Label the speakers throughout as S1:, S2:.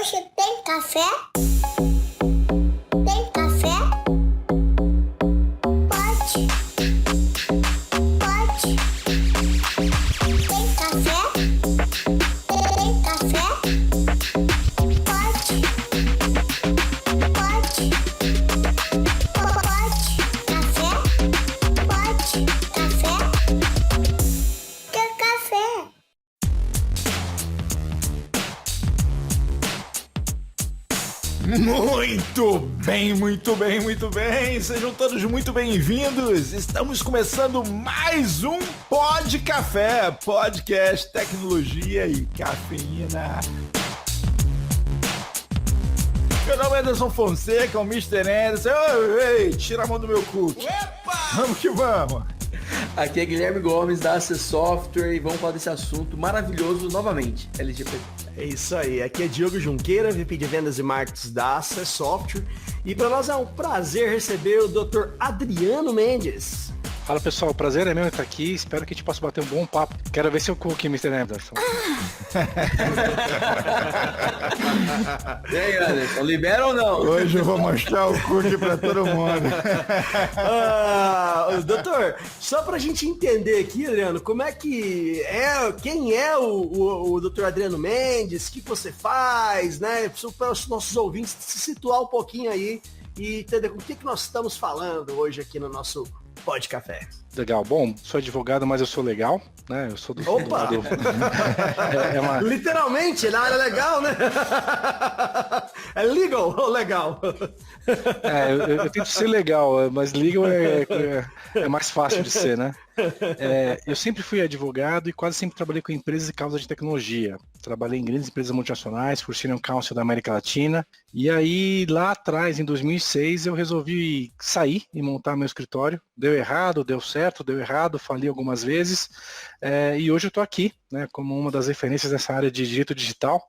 S1: Hoje tem café? Tem café? Pode. Pode. Tem café? Tem café? Pode. Pode. Pode. Café? Pode. Café? Quer café?
S2: Muito bem, muito bem, muito bem. Sejam todos muito bem-vindos. Estamos começando mais um Pod Café, podcast, tecnologia e cafeína. Meu nome é Anderson Fonseca, o Mr. Anderson. Ei, tira a mão do meu cookie. Vamos que vamos.
S3: Aqui é Guilherme Gomes da AC Software e vamos falar desse assunto maravilhoso novamente, LGBT.
S4: É isso aí, aqui é Diogo Junqueira, VP de Vendas e Marketing da AC Software, e para nós é um prazer receber o Dr. Adriano Mendes.
S5: Fala pessoal, o prazer é meu estar aqui, espero que a gente possa bater um bom papo. Quero ver seu cookie, Mr. Anderson.
S3: E aí, Anderson, libera ou não?
S2: Hoje eu vou mostrar o cookie pra todo mundo.
S4: Doutor, só pra gente entender aqui, Adriano, como é que é, quem é o Dr. Adriano Mendes, o que você faz, né? Para os nossos ouvintes se situar um pouquinho aí e entender com o que nós estamos falando hoje aqui no nosso Pod Café.
S5: Legal, bom, sou advogado, mas eu sou legal, né? Eu sou do...
S4: Opa! Literalmente, na área legal, né? É legal ou legal?
S5: Eu tento ser legal, mas legal é mais fácil de ser, né? Eu sempre fui advogado e quase sempre trabalhei com empresas e causas de tecnologia. Trabalhei em grandes empresas multinacionais, por Senior Council da América Latina. E aí, lá atrás, em 2006, eu resolvi sair e montar meu escritório. Deu errado, deu certo, deu errado, falei algumas vezes. E hoje eu estou aqui, né, como uma das referências nessa área de direito digital,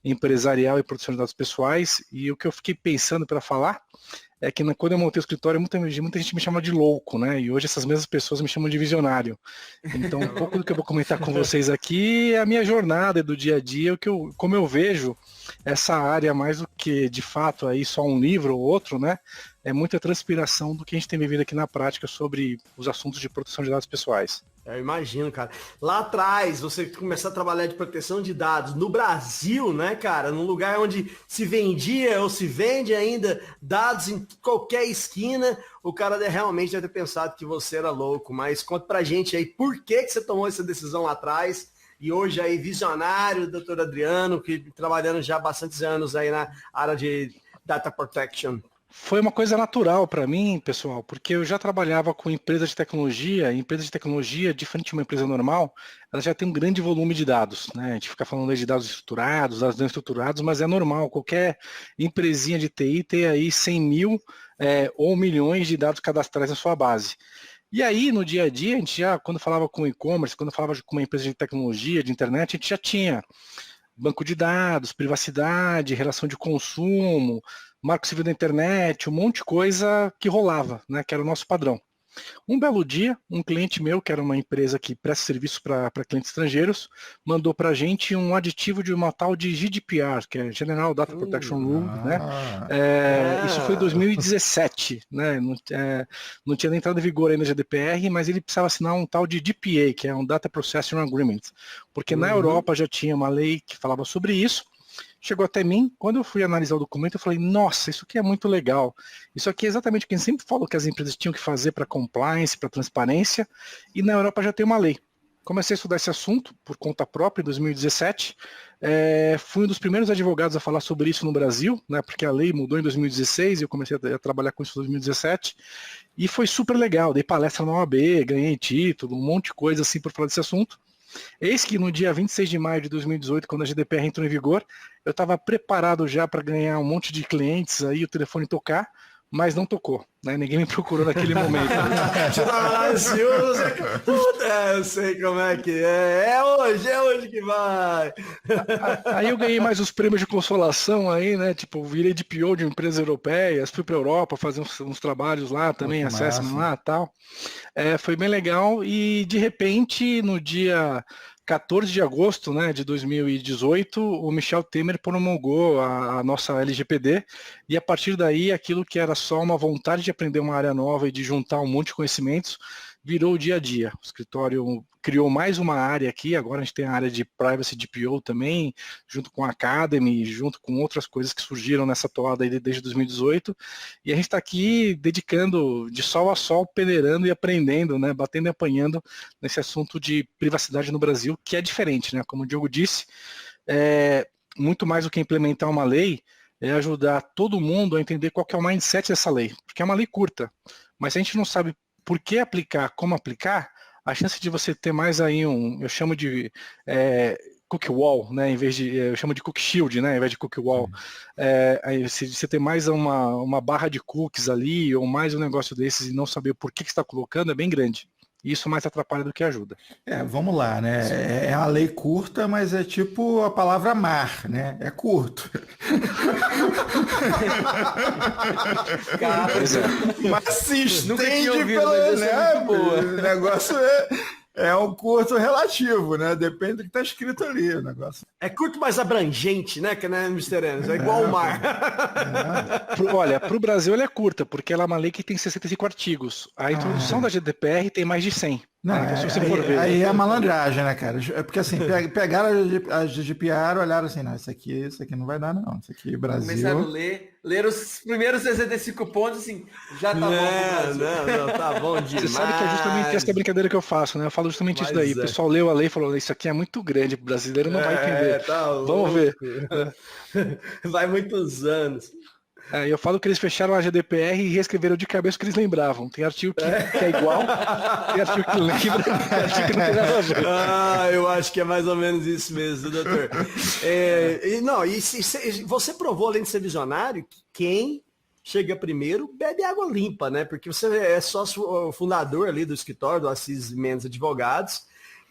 S5: empresarial e proteção de dados pessoais. E o que eu fiquei pensando para falar é que quando eu montei o escritório, muita gente me chama de louco, né? E hoje essas mesmas pessoas me chamam de visionário. Então, um pouco do que eu vou comentar com vocês aqui é a minha jornada do dia a dia, como eu vejo essa área mais do que, de fato, aí só um livro ou outro, né? É muita transpiração do que a gente tem vivido aqui na prática sobre os assuntos de proteção de dados pessoais.
S4: Eu imagino, cara. Lá atrás, você começar a trabalhar de proteção de dados no Brasil, né, cara? Num lugar onde se vendia ou se vende ainda dados em qualquer esquina, o cara realmente deve ter pensado que você era louco. Mas conta pra gente aí por que você tomou essa decisão lá atrás. E hoje aí, visionário, doutor Adriano, que trabalhando já há bastantes anos aí na área de Data Protection.
S5: Foi uma coisa natural para mim, pessoal, porque eu já trabalhava com empresas de tecnologia, diferente de uma empresa normal, ela já tem um grande volume de dados, né? A gente fica falando aí de dados estruturados, dados não estruturados, mas é normal, qualquer empresinha de TI ter aí 100 mil ou milhões de dados cadastrais na sua base. E aí, no dia a dia, a gente já, quando falava com e-commerce, quando falava com uma empresa de tecnologia, de internet, a gente já tinha banco de dados, privacidade, relação de consumo, marco civil da internet, um monte de coisa que rolava, né, que era o nosso padrão. Um belo dia, um cliente meu, que era uma empresa que presta serviço para clientes estrangeiros, mandou para a gente um aditivo de uma tal de GDPR, que é General Data Protection Rule, né? Isso foi em 2017, né? Não tinha nem entrado em vigor ainda o GDPR, mas ele precisava assinar um tal de DPA, que é um Data Processing Agreement, porque na Europa já tinha uma lei que falava sobre isso. Chegou até mim, quando eu fui analisar o documento, eu falei, nossa, isso aqui é muito legal. Isso aqui é exatamente o que a gente sempre falou que as empresas tinham que fazer para compliance, para transparência, e na Europa já tem uma lei. Comecei a estudar esse assunto por conta própria em 2017, fui um dos primeiros advogados a falar sobre isso no Brasil, né, porque a lei mudou em 2016 e eu comecei a trabalhar com isso em 2017, e foi super legal, dei palestra na OAB, ganhei título, um monte de coisa assim por falar desse assunto. Eis que no dia 26 de maio de 2018, quando a GDPR entrou em vigor, eu estava preparado já para ganhar um monte de clientes, aí o telefone tocar, mas não tocou, né? Ninguém me procurou naquele momento.
S4: Você tava lá ansioso, eu sei como é que é hoje que vai.
S5: Aí eu ganhei mais os prêmios de consolação aí, né? Tipo, virei DPO de empresas europeias, fui para a Europa fazer uns trabalhos lá também, acesso lá e tal. Foi bem legal e de repente no dia 14 de agosto, né, de 2018, o Michel Temer promulgou a nossa LGPD, e a partir daí, aquilo que era só uma vontade de aprender uma área nova e de juntar um monte de conhecimentos, virou o dia a dia. O escritório criou mais uma área aqui, agora a gente tem a área de Privacy DPO também, junto com a Academy, junto com outras coisas que surgiram nessa toada aí desde 2018, e a gente está aqui dedicando de sol a sol, peneirando e aprendendo, né, batendo e apanhando nesse assunto de privacidade no Brasil, que é diferente, né, como o Diogo disse, muito mais do que implementar uma lei, é ajudar todo mundo a entender qual que é o mindset dessa lei, porque é uma lei curta, mas se a gente não sabe por que aplicar, como aplicar, a chance de você ter mais aí eu chamo de cookie wall, né, em vez de, eu chamo de cookie shield, né, em vez de cookie wall, aí você ter mais uma barra de cookies ali, ou mais um negócio desses e não saber por que você está colocando, é bem grande. Isso mais atrapalha do que ajuda.
S2: Vamos lá, né? É uma lei curta, mas é tipo a palavra mar, né? É curto.
S3: Cara,
S2: Mas se
S3: nunca tinha
S2: estende
S3: ouvido,
S2: pelo,
S3: mas essa é muito boa.
S2: O negócio é um curto relativo, né? Depende do que está escrito ali, o negócio.
S4: É curto, mas abrangente, né? Que não é Mr. Enes, é igual o mar.
S5: Olha, para o Brasil ela é curta, porque ela é uma lei que tem 65 artigos. A introdução da GDPR tem mais de 100.
S2: Não,
S5: então, se você for ver.
S2: Aí é malandragem, né, cara? É porque assim, pegaram a GDPR, olharam assim, não, isso aqui não vai dar, não. Isso aqui, Brasil.
S3: Começaram a ler os primeiros 65 pontos, assim, já tá bom pro Brasil.
S4: Não, tá bom demais.
S5: Você sabe que é justamente essa brincadeira que eu faço, né? Eu falo justamente isso daí. O pessoal leu a lei e falou, isso aqui é muito grande, o brasileiro não vai entender.
S4: Tá
S5: Vamos ver.
S4: Vai muitos anos.
S5: Eu falo que eles fecharam a GDPR e reescreveram de cabeça o que eles lembravam. Tem artigo que é igual, tem artigo que lembra, tem artigo que não tem nada a ver.
S4: Eu acho que é mais ou menos isso mesmo, doutor. Você provou, além de ser visionário, que quem chega primeiro bebe água limpa, né? Porque você é sócio fundador ali do escritório do Assis Mendes Advogados,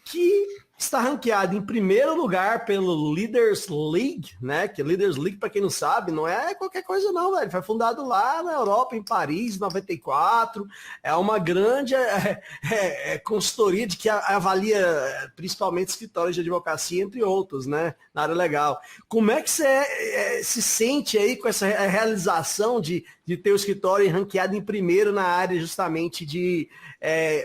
S4: que está ranqueado em primeiro lugar pelo Leaders League, né? Que Leaders League, para quem não sabe, não é qualquer coisa não, velho. Foi fundado lá na Europa, em Paris, em 94. É uma grande consultoria de que avalia principalmente escritórios de advocacia, entre outros, né? Na área legal. Como é que você se sente aí com essa realização de ter o escritório ranqueado em primeiro na área justamente de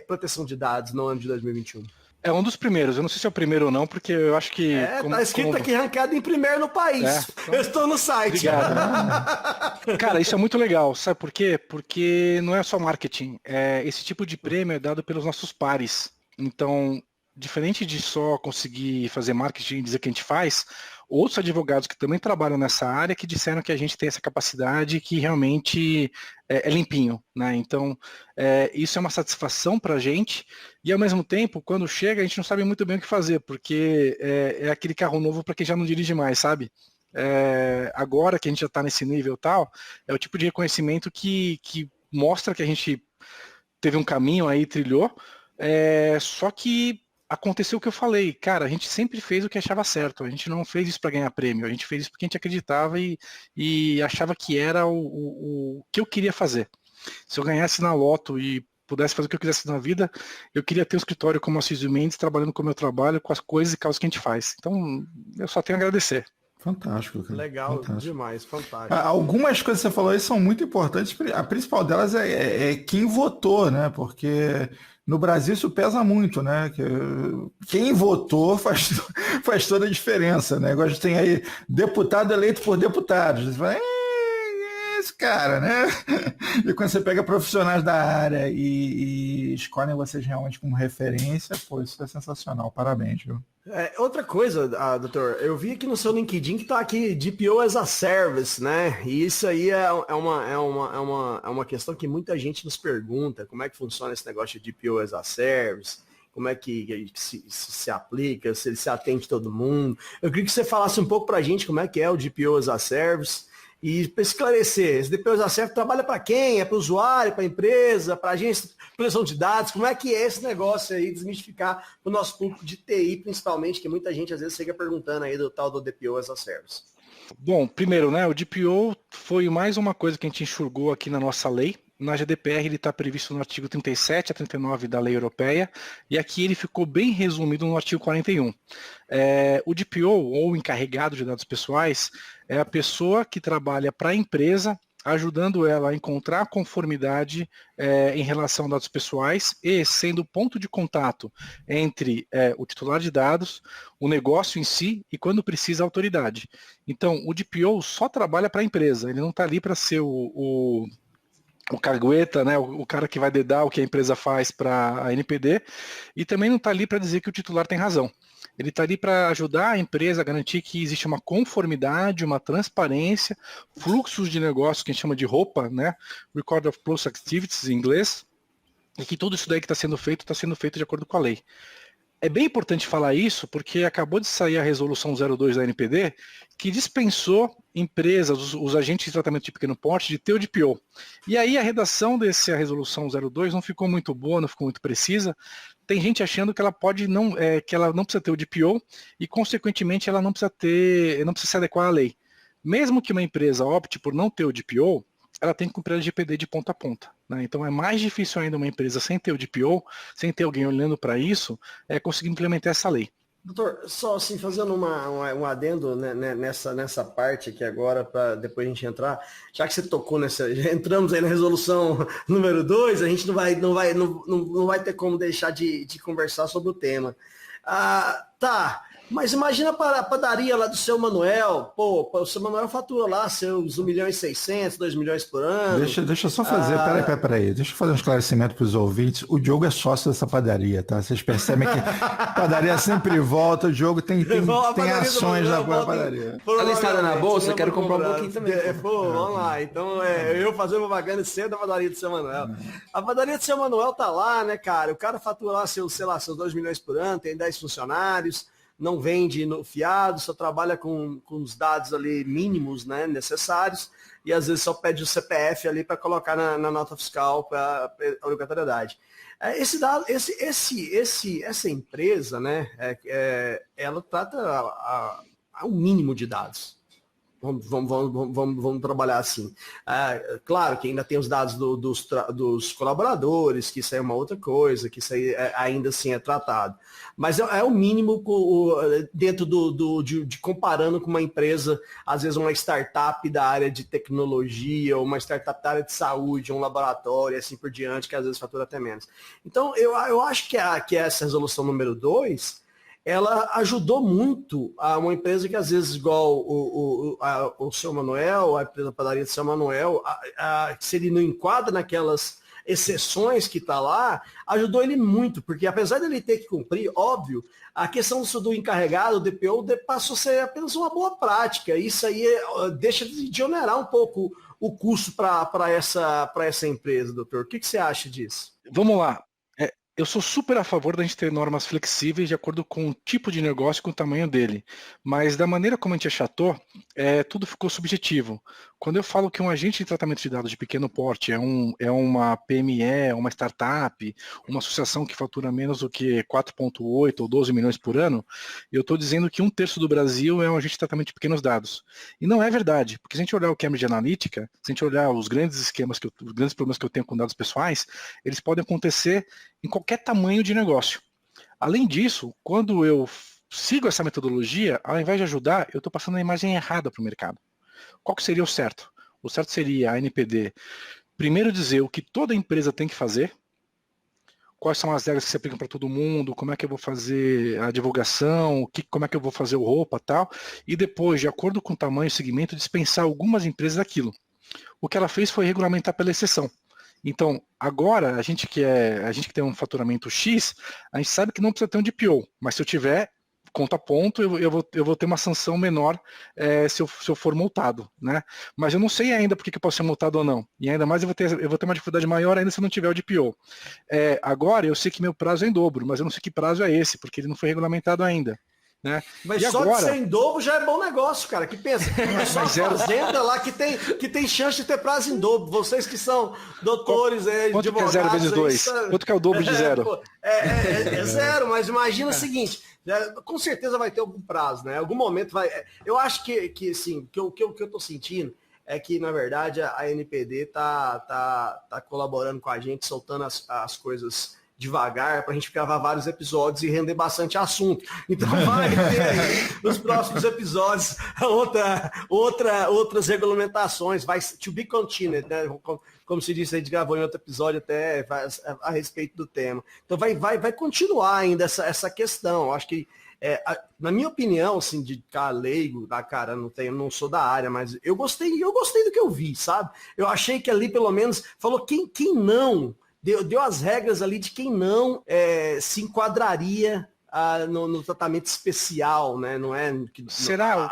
S4: proteção de dados no ano de 2021?
S5: É um dos primeiros, eu não sei se é o primeiro ou não, porque eu acho que...
S4: tá escrito aqui, ranqueado em primeiro no país. Eu estou no site.
S5: Obrigado. Cara, isso é muito legal, sabe por quê? Porque não é só marketing, esse tipo de prêmio é dado pelos nossos pares. Então, diferente de só conseguir fazer marketing e dizer que a gente faz, outros advogados que também trabalham nessa área que disseram que a gente tem essa capacidade que realmente é limpinho, né? Então, isso é uma satisfação para a gente e, ao mesmo tempo, quando chega, a gente não sabe muito bem o que fazer, porque é aquele carro novo para quem já não dirige mais, sabe? Agora que a gente já está nesse nível tal, é o tipo de reconhecimento que mostra que a gente teve um caminho aí, trilhou, só que aconteceu o que eu falei, cara, a gente sempre fez o que achava certo, a gente não fez isso para ganhar prêmio, a gente fez isso porque a gente acreditava e achava que era o que eu queria fazer. Se eu ganhasse na loto e pudesse fazer o que eu quisesse na vida, eu queria ter um escritório como a Assis Mendes, trabalhando como eu trabalho, com as coisas e causas que a gente faz. Então, eu só tenho a agradecer.
S2: Fantástico, cara.
S4: Legal,
S2: fantástico.
S4: Demais, fantástico.
S2: Algumas coisas que você falou aí são muito importantes. A principal delas é quem votou, né? Porque no Brasil isso pesa muito, né? Quem votou faz toda a diferença, né? Agora a gente tem aí deputado eleito por deputados. Você fala, esse cara, né? E quando você pega profissionais da área e escolhem vocês realmente como referência, pô, isso é sensacional. Parabéns, viu?
S4: Outra coisa, doutor, eu vi aqui no seu LinkedIn que tá aqui DPO as a Service, né? E isso aí é uma questão que muita gente nos pergunta, como é que funciona esse negócio de DPO as a Service, como é que se aplica, se ele se atende todo mundo. Eu queria que você falasse um pouco pra gente como é que é o DPO as a Service. E para esclarecer, esse DPO as a Service trabalha para quem? É para o usuário, para a empresa, para a agência de proteção de dados? Como é que é esse negócio aí, desmistificar o nosso público de TI, principalmente, que muita gente às vezes fica perguntando aí do tal do DPO as a Service.
S5: Bom, primeiro, né, o DPO foi mais uma coisa que a gente enxugou aqui na nossa lei. na GDPR ele está previsto no artigo 37 a 39 da lei europeia, e aqui ele ficou bem resumido no artigo 41. O DPO, ou encarregado de dados pessoais, é a pessoa que trabalha para a empresa, ajudando ela a encontrar conformidade em relação a dados pessoais e sendo ponto de contato entre o titular de dados, o negócio em si e, quando precisa, a autoridade. Então, o DPO só trabalha para a empresa, ele não está ali para ser o cagueta, né, o cara que vai dedar o que a empresa faz para a NPD, e também não está ali para dizer que o titular tem razão. Ele está ali para ajudar a empresa a garantir que existe uma conformidade, uma transparência, fluxos de negócio que a gente chama de ROPA, né? Record of Process Activities em inglês, e que tudo isso daí que está sendo feito de acordo com a lei. É bem importante falar isso porque acabou de sair a resolução 02 da NPD que dispensou empresas, os agentes de tratamento de pequeno porte, de ter o DPO. E aí a redação dessa resolução 02 não ficou muito boa, não ficou muito precisa. Tem gente achando que ela que ela não precisa ter o DPO e, consequentemente, ela não precisa se adequar à lei. Mesmo que uma empresa opte por não ter o DPO, ela tem que cumprir a LGPD de ponta a ponta, né? Então é mais difícil ainda uma empresa sem ter o DPO, sem ter alguém olhando para isso, conseguir implementar essa lei.
S4: Doutor, só assim, fazendo um adendo, né, nessa parte aqui agora, para depois a gente entrar, já que você tocou já entramos aí na resolução número 2, a gente não vai ter como deixar de conversar sobre o tema. Tá, mas imagina para a padaria lá do seu Manuel, o seu Manuel fatura lá seus 1.600.000, 2 milhões por ano.
S2: Deixa eu só fazer, peraí, deixa eu fazer um esclarecimento para os ouvintes. O Diogo é sócio dessa padaria, tá? Vocês percebem que a padaria sempre volta, o Diogo tem ações na padaria.
S3: Tá listada na bolsa, quero comprar um pouquinho também.
S4: Vamos lá, então eu fazendo propaganda cedo da padaria do seu Manuel. A padaria do seu Manuel tá lá, né, cara? O cara fatura lá seus 2 milhões por ano, tem 10 funcionários, não vende no fiado, só trabalha com os dados ali mínimos, né, necessários, e às vezes só pede o CPF ali para colocar na nota fiscal para a obrigatoriedade. Essa empresa, né, ela trata o mínimo de dados. Vamos trabalhar assim. Claro que ainda tem os dados dos colaboradores, que isso aí é uma outra coisa, que isso aí ainda assim é tratado. Mas é o mínimo dentro de comparando com uma empresa, às vezes uma startup da área de tecnologia, ou uma startup da área de saúde, um laboratório, assim por diante, que às vezes fatura até menos. Então, eu acho que essa resolução número 2, ela ajudou muito a uma empresa que, às vezes, igual o seu Manuel, a empresa padaria do seu Manuel, se ele não enquadra naquelas exceções que está lá, ajudou ele muito, porque apesar dele ter que cumprir, óbvio, a questão do encarregado, o DPO, passou a ser apenas uma boa prática. Isso aí deixa de onerar um pouco o custo para essa empresa, doutor. O que você acha disso?
S5: Vamos lá. Eu sou super a favor da gente ter normas flexíveis de acordo com o tipo de negócio e com o tamanho dele. Mas da maneira como a gente achatou, tudo ficou subjetivo. Quando eu falo que um agente de tratamento de dados de pequeno porte é uma PME, uma startup, uma associação que fatura menos do que 4,8 ou 12 milhões por ano, eu estou dizendo que 1/3 do Brasil é um agente de tratamento de pequenos dados. E não é verdade, porque se a gente olhar o Cambridge Analytica, se a gente olhar os grandes esquemas, os grandes problemas que eu tenho com dados pessoais, eles podem acontecer em qualquer tamanho de negócio. Além disso, quando eu sigo essa metodologia, ao invés de ajudar, eu estou passando a imagem errada para o mercado. Qual que seria o certo? O certo seria a NPD primeiro dizer o que toda empresa tem que fazer, quais são as regras que se aplicam para todo mundo, como é que eu vou fazer a divulgação, como é que eu vou fazer o roupa e tal, e depois, de acordo com o tamanho e segmento, dispensar algumas empresas daquilo. O que ela fez foi regulamentar pela exceção. Então, agora, a gente que tem um faturamento X, a gente sabe que não precisa ter um DPO, mas se eu tiver conta ponto, eu vou ter uma sanção menor se eu for multado, né? Mas eu não sei ainda por que eu posso ser multado ou não. E ainda mais eu vou ter uma dificuldade maior ainda se eu não tiver o DPO. Agora eu sei que meu prazo é em dobro, mas eu não sei que prazo é esse, porque ele não foi regulamentado ainda. Né?
S4: Mas e só agora... de ser em dobro já é bom negócio, cara. Que pensa? É só fazenda lá que tem chance de ter prazo em dobro. Vocês que são doutores,
S5: quanto que é 0 vezes 2? Quanto que é o dobro de 0?
S4: É 0, mas imagina o seguinte, com certeza vai ter algum prazo, né? Algum momento vai... Eu acho que assim, o que eu tô sentindo é que, na verdade, a NPD tá colaborando com a gente, soltando as coisas devagar, para a gente gravar vários episódios e render bastante assunto. Então vai ter aí, nos próximos episódios outras regulamentações, vai to be continued, né? Como se disse, a gente gravou em outro episódio até a respeito do tema. Então vai continuar ainda essa questão. Eu acho que, na minha opinião, assim, de cara leigo, cara, não sou da área, mas eu gostei do que eu vi, sabe? Eu achei que ali, pelo menos, falou quem não, deu as regras ali de quem não se enquadraria no tratamento especial, né? Não é?
S5: Será?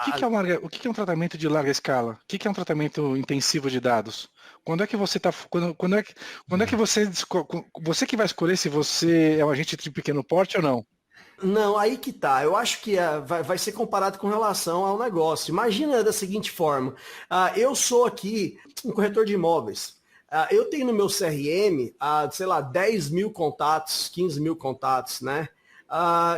S5: O que é um tratamento de larga escala? O que é um tratamento intensivo de dados? Quando é que você está? Quando é que você que vai escolher se você é um agente de pequeno porte ou não?
S4: Não, aí que tá. Eu acho que vai ser comparado com relação ao negócio. Imagina da seguinte forma. Eu sou aqui um corretor de imóveis. Eu tenho no meu CRM, sei lá, 10 mil contatos, 15 mil contatos, né?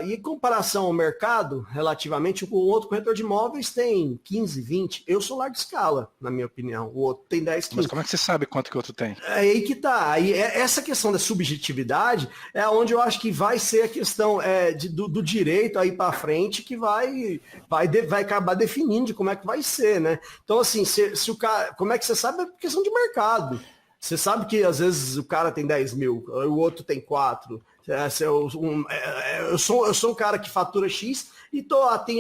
S4: E em comparação ao mercado, relativamente, o outro corretor de imóveis tem 15, 20. Eu sou larga escala, na minha opinião. O outro tem 10, 15.
S5: Mas como é que você sabe quanto que o outro tem?
S4: É aí que tá. Aí, essa questão da subjetividade é onde eu acho que vai ser a questão do direito aí para frente que vai acabar definindo de como é que vai ser, né? Então, assim, se o cara. Como é que você sabe? É questão de mercado. Você sabe que às vezes o cara tem 10 mil, o outro tem 4. Eu sou um cara que fatura X e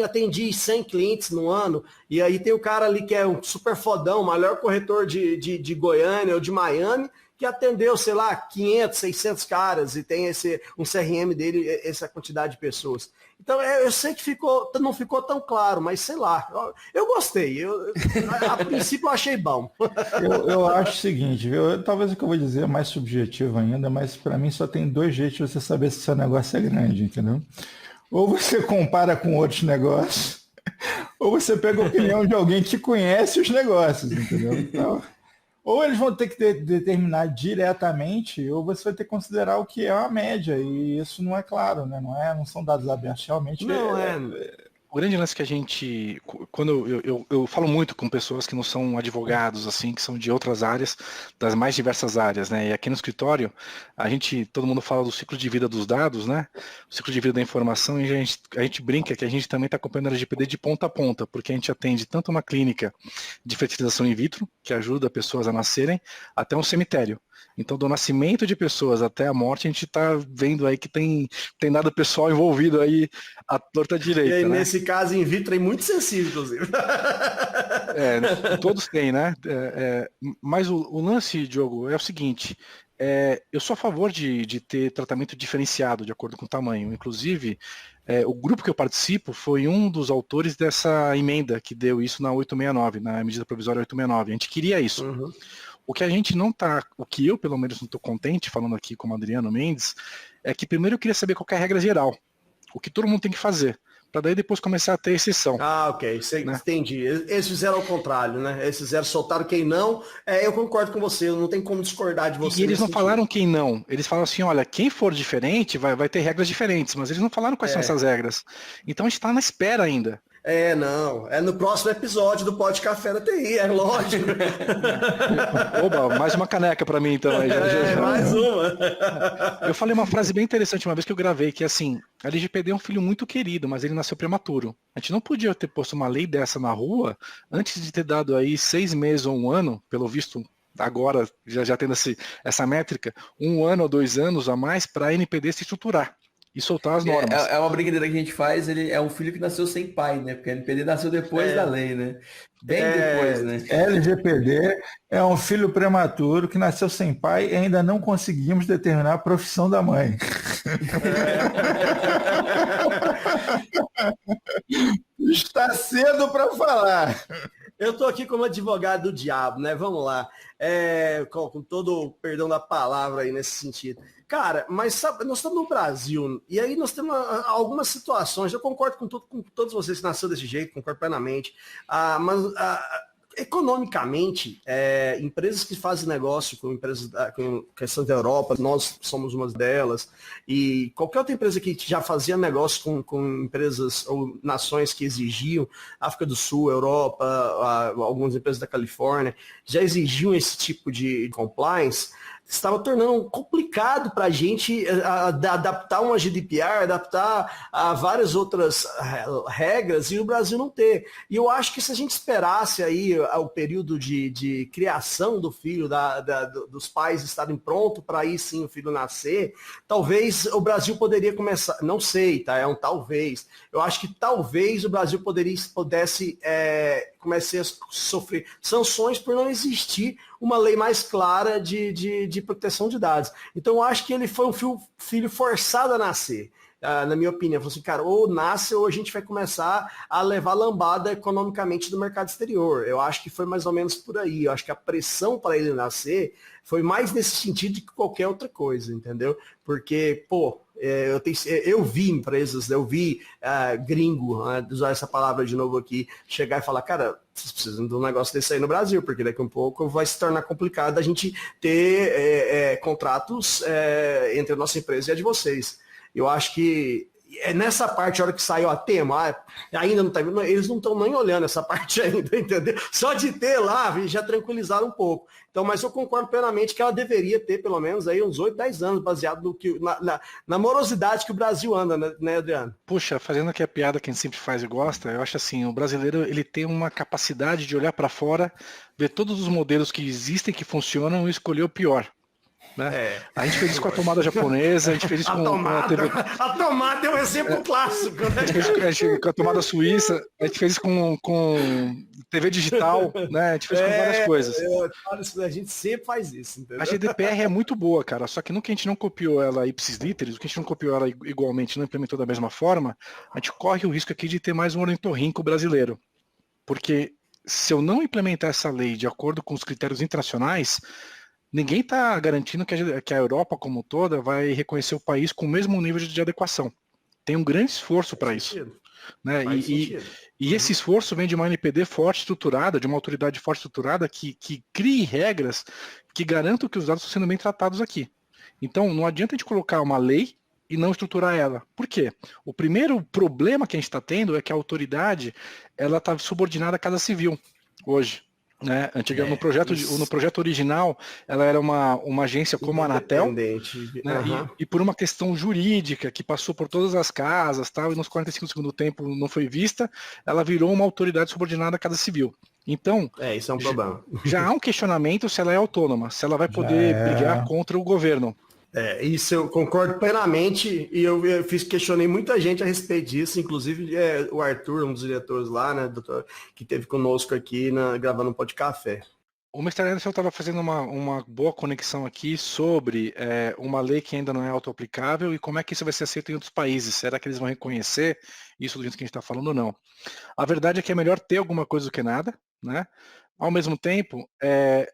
S4: atendi 100 clientes no ano, e aí tem o cara ali que é um super fodão, o maior corretor de Goiânia ou de Miami, que atendeu, sei lá, 500, 600 caras e tem um CRM dele, essa quantidade de pessoas. Então, eu sei que não ficou tão claro, mas sei lá, eu gostei. A princípio eu achei bom.
S2: Eu acho o seguinte, viu? Talvez o que eu vou dizer é mais subjetivo ainda, mas para mim só tem 2 jeitos de você saber se seu negócio é grande, entendeu? Ou você compara com outros negócios, ou você pega a opinião de alguém que conhece os negócios, entendeu? Então, ou eles vão ter que determinar diretamente, ou você vai ter que considerar o que é uma média, e isso não é claro, né? Não são dados abertos, realmente.
S4: Não
S5: O grande lance que a gente, quando eu falo muito com pessoas que não são advogados, assim, que são de outras áreas, das mais diversas áreas, né? E aqui no escritório, todo mundo fala do ciclo de vida dos dados, né? O ciclo de vida da informação, e a gente brinca que a gente também está acompanhando a LGPD de ponta a ponta, porque a gente atende tanto uma clínica de fertilização in vitro, que ajuda pessoas a nascerem, até um cemitério. Então, do nascimento de pessoas até a morte, a gente está vendo aí que tem dado pessoal envolvido aí à torta direita.
S4: E aí,
S5: né?
S4: nesse caso, in vitro é muito sensível, inclusive.
S5: Todos têm, né? Mas o lance, Diogo, é o seguinte, eu sou a favor de ter tratamento diferenciado de acordo com o tamanho. Inclusive, o grupo que eu participo foi um dos autores dessa emenda que deu isso na 869, na medida provisória 869. A gente queria isso.
S4: Uhum.
S5: O que a gente não tá, o que eu pelo menos não estou contente, falando aqui como Adriano Mendes, é que primeiro eu queria saber qual que é a regra geral, o que todo mundo tem que fazer, para daí depois começar a ter exceção.
S4: Ok,
S5: né?
S4: Entendi. Eles fizeram ao contrário, né? Eles soltaram quem não. Eu concordo com você, não tem como discordar de você.
S5: E eles não falaram quem não, eles falaram assim, olha, quem for diferente vai ter regras diferentes, mas eles não falaram quais são essas regras. Então a gente está na espera ainda.
S4: Não. É no próximo episódio do Pod Café da TI, é lógico.
S5: Oba, mais uma caneca para mim, então.
S4: Mais uma.
S5: Eu falei uma frase bem interessante uma vez que eu gravei, que é assim, a LGPD é um filho muito querido, mas ele nasceu prematuro. A gente não podia ter posto uma lei dessa na rua antes de ter dado aí 6 meses ou 1 ano, pelo visto, agora, já tendo essa métrica, 1 ano ou 2 anos a mais para a NPD se estruturar e soltar as normas.
S3: É uma brincadeira que a gente faz, ele é um filho que nasceu sem pai, né? Porque a NPD nasceu depois da lei, né? Bem depois, né?
S2: LGPD é um filho prematuro que nasceu sem pai e ainda não conseguimos determinar a profissão da mãe. Está cedo para falar.
S4: Eu estou aqui como advogado do diabo, né? Vamos lá. Com todo o perdão da palavra aí nesse sentido. Cara, mas sabe, nós estamos no Brasil, e aí nós temos algumas situações, eu concordo com todos vocês que nasceram desse jeito, concordo plenamente, mas economicamente, empresas que fazem negócio com empresas com questão da Europa, nós somos uma delas, e qualquer outra empresa que já fazia negócio com empresas ou nações que exigiam, África do Sul, Europa, algumas empresas da Califórnia, já exigiam esse tipo de compliance, estava tornando complicado para a gente adaptar uma GDPR, adaptar a várias outras regras e o Brasil não ter. E eu acho que se a gente esperasse aí o período de criação do filho, dos pais estarem prontos para aí sim o filho nascer, talvez o Brasil poderia começar, não sei, tá? É um talvez. Eu acho que talvez o Brasil pudesse começar a sofrer sanções por não existir uma lei mais clara de proteção de dados. Então, eu acho que ele foi um filho forçado a nascer, na minha opinião. Falou assim, cara, ou nasce ou a gente vai começar a levar lambada economicamente do mercado exterior. Eu acho que foi mais ou menos por aí. Eu acho que a pressão para ele nascer foi mais nesse sentido que qualquer outra coisa, entendeu? Porque, eu vi empresas, eu vi gringo, usar essa palavra de novo aqui, chegar e falar, cara, vocês precisam de um negócio desse aí no Brasil, porque daqui a um pouco vai se tornar complicado a gente ter contratos entre a nossa empresa e a de vocês. Eu acho que nessa parte, a hora que saiu a tema, ainda não tá, eles não estão nem olhando essa parte ainda, entendeu? Só de ter lá, já tranquilizaram um pouco. Então, mas eu concordo plenamente que ela deveria ter pelo menos aí uns 8, 10 anos, baseado no que, na morosidade que o Brasil anda, né, Adriano?
S5: Puxa, fazendo aqui a piada que a gente sempre faz e gosta, eu acho assim, o brasileiro ele tem uma capacidade de olhar para fora, ver todos os modelos que existem, que funcionam e escolher o pior. Né? A gente fez isso com a tomada japonesa, a gente fez isso com a TV.
S4: A tomada é um exemplo clássico, né?
S5: A gente fez com a tomada suíça, a gente fez isso com TV digital, né? A gente fez com várias coisas.
S4: A gente sempre faz isso, entendeu?
S5: A GDPR é muito boa, cara, só que no que a gente não copiou ela ipsis literis, o que a gente não copiou ela igualmente, não implementou da mesma forma, a gente corre o risco aqui de ter mais um ornitorrinco brasileiro. Porque se eu não implementar essa lei de acordo com os critérios internacionais, ninguém está garantindo que a Europa como toda vai reconhecer o país com o mesmo nível de adequação. Tem um grande esforço para isso. Né? E esse esforço vem de uma NPD forte estruturada, de uma autoridade forte estruturada que crie regras que garantam que os dados estão sendo bem tratados aqui. Então, não adianta a gente colocar uma lei e não estruturar ela. Por quê? O primeiro problema que a gente está tendo é que a autoridade ela está subordinada à Casa Civil hoje. Né? No projeto original, ela era uma agência como a Anatel, né? E por uma questão jurídica que passou por todas as casas, tal, e nos 45 segundos do tempo não foi vista, ela virou uma autoridade subordinada à Casa Civil. Então,
S4: isso é um problema.
S5: Já há um questionamento se ela é autônoma, se ela vai poder brigar contra o governo.
S4: Isso eu concordo plenamente, e eu questionei muita gente a respeito disso, inclusive o Arthur, um dos diretores lá, né, doutor, que esteve conosco aqui gravando um Pó de Café.
S5: O Mr. Anderson estava fazendo uma boa conexão aqui sobre uma lei que ainda não é auto-aplicável e como é que isso vai ser aceito em outros países. Será que eles vão reconhecer isso do jeito que a gente está falando ou não? A verdade é que é melhor ter alguma coisa do que nada, né? Ao mesmo tempo,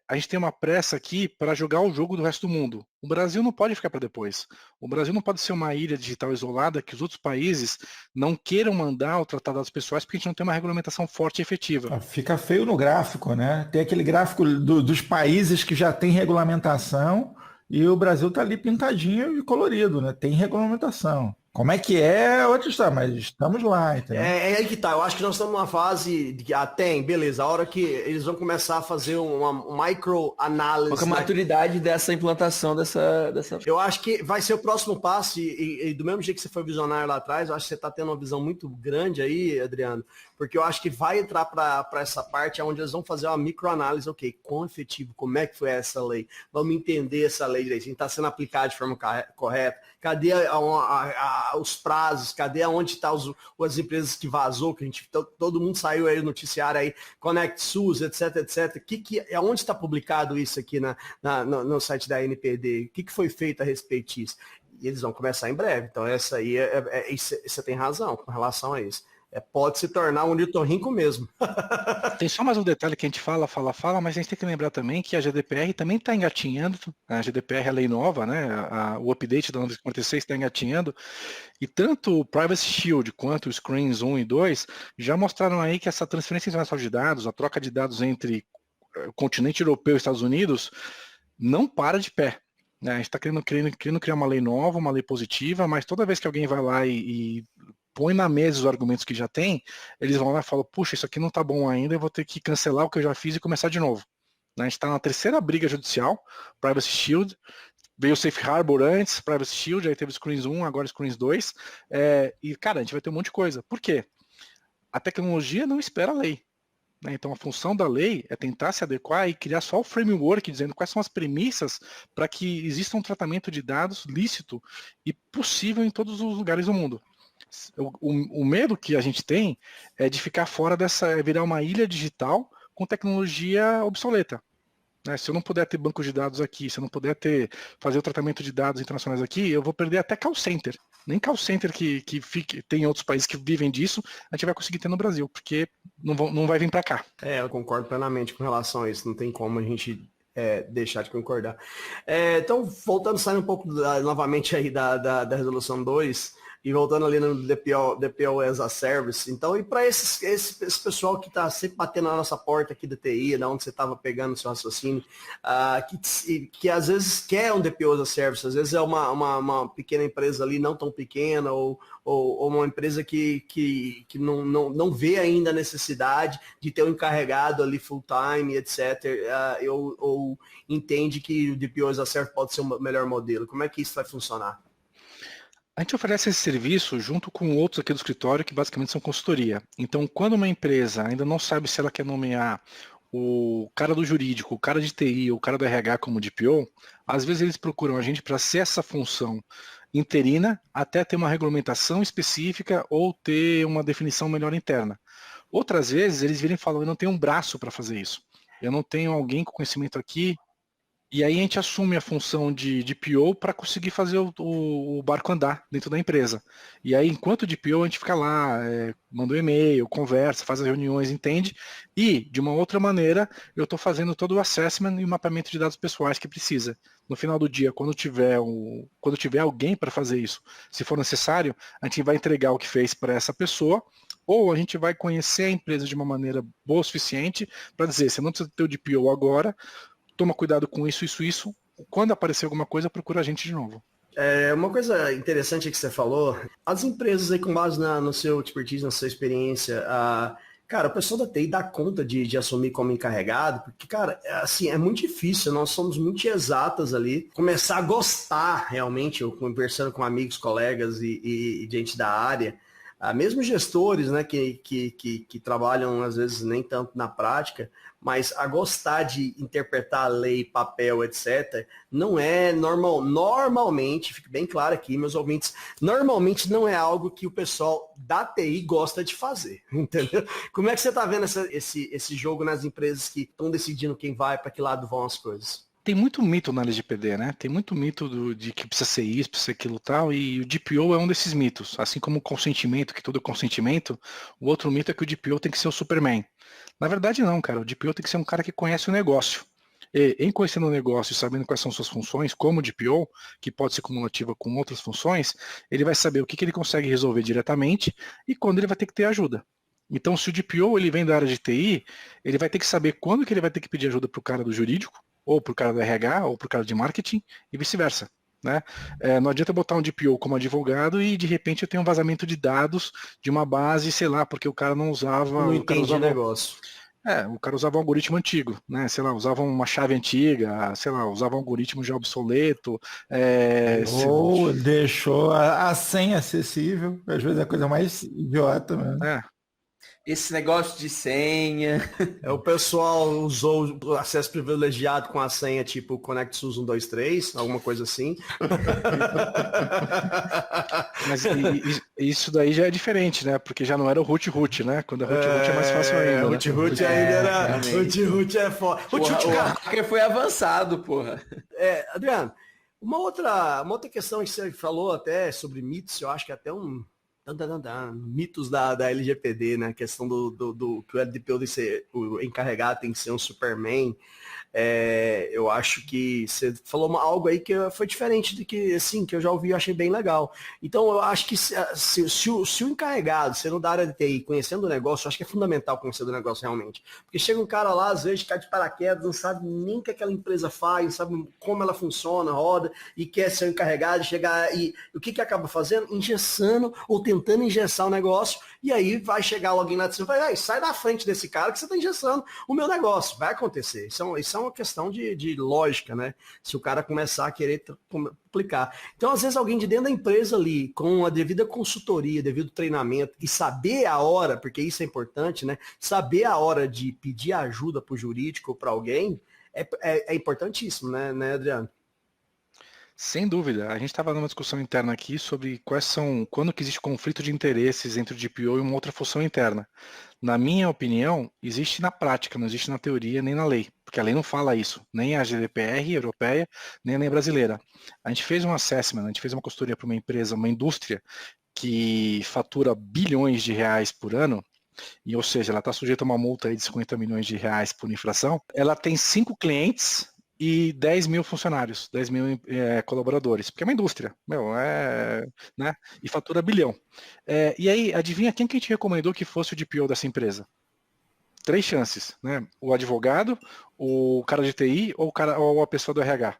S5: a gente tem uma pressa aqui para jogar o jogo do resto do mundo. O Brasil não pode ficar para depois. O Brasil não pode ser uma ilha digital isolada que os outros países não queiram mandar ou tratar dados pessoais porque a gente não tem uma regulamentação forte e efetiva.
S2: Fica feio no gráfico, né? Tem aquele gráfico dos países que já tem regulamentação e o Brasil está ali pintadinho e colorido, né? Tem regulamentação. Como é que é outra história, mas estamos lá, entendeu?
S4: É aí que tá, eu acho que nós estamos numa fase de que beleza, a hora que eles vão começar a fazer uma microanálise.
S3: Qual é a maturidade dessa implantação dessa...
S4: Eu acho que vai ser o próximo passo, e do mesmo jeito que você foi visionário lá atrás, eu acho que você está tendo uma visão muito grande aí, Adriano, porque eu acho que vai entrar para essa parte onde eles vão fazer uma microanálise, ok, quão efetivo, como é que foi essa lei? Vamos entender essa lei direito, se está sendo aplicada de forma correta, cadê os prazos, cadê onde estão as empresas que vazou, que todo mundo saiu aí no noticiário aí, ConnectSUS, etc. Onde está publicado isso aqui no site da NPD? O que foi feito a respeito disso? E eles vão começar em breve. Então essa aí, você tem razão com relação a isso. pode se tornar um ornitorrinco mesmo.
S5: Tem só mais um detalhe que a gente fala, mas a gente tem que lembrar também que a GDPR também está engatinhando, a GDPR é a lei nova, né? O update da 946 está engatinhando, e tanto o Privacy Shield quanto o Screens 1 e 2 já mostraram aí que essa transferência internacional de dados, a troca de dados entre o continente europeu e Estados Unidos, não para de pé. A gente está querendo criar uma lei nova, uma lei positiva, mas toda vez que alguém vai lá e põe na mesa os argumentos que já tem, eles vão lá e falam, puxa, isso aqui não está bom ainda, eu vou ter que cancelar o que eu já fiz e começar de novo. A gente está na terceira briga judicial, Privacy Shield, veio o Safe Harbor antes, Privacy Shield, aí teve o Screens 1, agora o Screens 2, e cara, a gente vai ter um monte de coisa. Por quê? A tecnologia não espera a lei. Então a função da lei é tentar se adequar e criar só o framework, dizendo quais são as premissas para que exista um tratamento de dados lícito e possível em todos os lugares do mundo. O medo que a gente tem é de ficar fora virar uma ilha digital com tecnologia obsoleta. Se eu não puder ter banco de dados aqui, se eu não puder fazer o tratamento de dados internacionais aqui, eu vou perder até call center. Nem call center que tem outros países que vivem disso, a gente vai conseguir ter no Brasil, porque não vai vir para cá.
S4: Eu concordo plenamente com relação a isso, não tem como a gente deixar de concordar. Então, voltando, saindo um pouco novamente aí da resolução 2, e voltando ali no DPO as a Service, então, e para esse pessoal que está sempre batendo na nossa porta aqui da TI, da onde você estava pegando o seu raciocínio, que às vezes quer um DPO as a Service, às vezes é uma pequena empresa ali, não tão pequena, ou uma empresa que não vê ainda a necessidade de ter um encarregado ali full time, etc., ou entende que o DPO as a Service pode ser o melhor modelo. Como é que isso vai funcionar?
S5: A gente oferece esse serviço junto com outros aqui do escritório, que basicamente são consultoria. Então, quando uma empresa ainda não sabe se ela quer nomear o cara do jurídico, o cara de TI ou o cara do RH como DPO, às vezes eles procuram a gente para ser essa função interina até ter uma regulamentação específica ou ter uma definição melhor interna. Outras vezes eles virem e falam, eu não tenho um braço para fazer isso. Eu não tenho alguém com conhecimento aqui. E aí a gente assume a função de DPO para conseguir fazer o barco andar dentro da empresa. E aí, enquanto DPO, a gente fica lá, manda um e-mail, conversa, faz as reuniões, entende? E, de uma outra maneira, eu estou fazendo todo o assessment e o mapeamento de dados pessoais que precisa. No final do dia, quando tiver alguém para fazer isso, se for necessário, a gente vai entregar o que fez para essa pessoa, ou a gente vai conhecer a empresa de uma maneira boa o suficiente para dizer, você não precisa ter o DPO agora, toma cuidado com isso. Quando aparecer alguma coisa, procura a gente de novo.
S4: Uma coisa interessante que você falou, as empresas aí com base no seu expertise, na sua experiência, cara, o pessoal da TI dá conta de assumir como encarregado, porque, cara, assim, é muito difícil, nós somos muito exatas ali, começar a gostar realmente, eu conversando com amigos, colegas e gente da área, mesmo gestores, né, que trabalham às vezes nem tanto na prática, mas a gostar de interpretar a lei, papel, etc., não é normalmente, fique bem claro aqui, meus ouvintes, normalmente não é algo que o pessoal da TI gosta de fazer, entendeu? Como é que você está vendo esse jogo nas empresas que estão decidindo quem vai, para que lado vão as coisas?
S5: Tem muito mito na LGPD, né? Tem muito mito de que precisa ser isso, precisa ser aquilo tal, e o DPO é um desses mitos. Assim como o consentimento, que todo é consentimento, o outro mito é que o DPO tem que ser o Superman. Na verdade não, cara. O DPO tem que ser um cara que conhece o negócio. E, em conhecendo o negócio e sabendo quais são suas funções, como DPO, que pode ser cumulativa com outras funções, ele vai saber o que ele consegue resolver diretamente e quando ele vai ter que ter ajuda. Então, se o DPO ele vem da área de TI, ele vai ter que saber quando que ele vai ter que pedir ajuda para o cara do jurídico, ou para o cara do RH, ou para o cara de marketing, e vice-versa. Né? Não adianta botar um DPO como advogado e de repente eu tenho um vazamento de dados de uma base, sei lá, porque o cara não usava...
S4: Não entende o negócio.
S5: O cara usava um algoritmo antigo, né? Sei lá, usava uma chave antiga, sei lá, usava um algoritmo já obsoleto.
S2: Ou deixou a senha acessível, às vezes é a coisa mais idiota mesmo.
S3: Esse negócio de senha.
S4: O pessoal usou o acesso privilegiado com a senha tipo Connect SUS 123, alguma coisa assim.
S5: Mas isso daí já é diferente, né? Porque já não era o root, né? Quando é root é mais fácil ainda.
S4: O root ainda era. O root é foda.
S3: O hacker foi avançado, porra.
S4: Adriano, uma outra questão que você falou até sobre mitos, eu acho que é até Mitos da LGPD, né? A questão que o LDPO tem que ser, o encarregado tem que ser um Superman. Eu acho que você falou algo aí que foi diferente do que, assim, que eu já ouvi e achei bem legal. Então, eu acho que se o encarregado, sendo da área de TI, conhecendo o negócio, eu acho que é fundamental conhecer do negócio realmente. Porque chega um cara lá, às vezes, cai de paraquedas, não sabe nem o que aquela empresa faz, não sabe como ela funciona, roda, e quer ser o encarregado, chegar e o que acaba fazendo? Engessando ou tentando engessar o negócio, e aí vai chegar alguém lá de cima e vai, sai da frente desse cara que você está engessando o meu negócio. Vai acontecer. Isso é uma questão de lógica, né? Se o cara começar a querer aplicar. Então, às vezes, alguém de dentro da empresa ali, com a devida consultoria, devido treinamento, e saber a hora, porque isso é importante, né? Saber a hora de pedir ajuda para o jurídico ou para alguém é importantíssimo, né, Adriano?
S5: Sem dúvida. A gente estava numa discussão interna aqui sobre quando que existe conflito de interesses entre o DPO e uma outra função interna. Na minha opinião, existe na prática, não existe na teoria nem na lei, porque a lei não fala isso, nem a GDPR europeia, nem a lei brasileira. A gente fez um assessment, a gente fez uma consultoria para uma empresa, uma indústria que fatura bilhões de reais por ano, e, ou seja, ela está sujeita a uma multa aí de 50 milhões de reais por infração. Ela tem 5 clientes e 10 mil funcionários, 10 mil colaboradores, porque é uma indústria, né? E fatura bilhão. E aí, adivinha quem que a gente recomendou que fosse o DPO dessa empresa? 3 chances, né? O advogado, o cara de TI ou a pessoa do RH.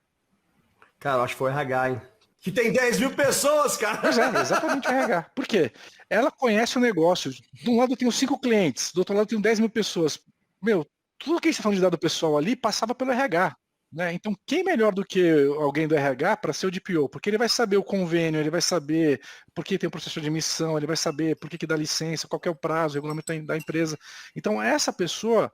S4: Cara, eu acho que foi o RH, hein? Que tem 10 mil pessoas, cara.
S5: Pois é, exatamente o RH. Por quê? Ela conhece o negócio. De um lado eu tenho 5 clientes, do outro lado eu tenho 10 mil pessoas. Tudo que a gente está falando de dado pessoal ali passava pelo RH. Né? Então, quem melhor do que alguém do RH para ser o DPO? Porque ele vai saber o convênio, ele vai saber por que tem o processo de admissão, ele vai saber por que dá licença, qual que é o prazo, o regulamento da empresa. Então, essa pessoa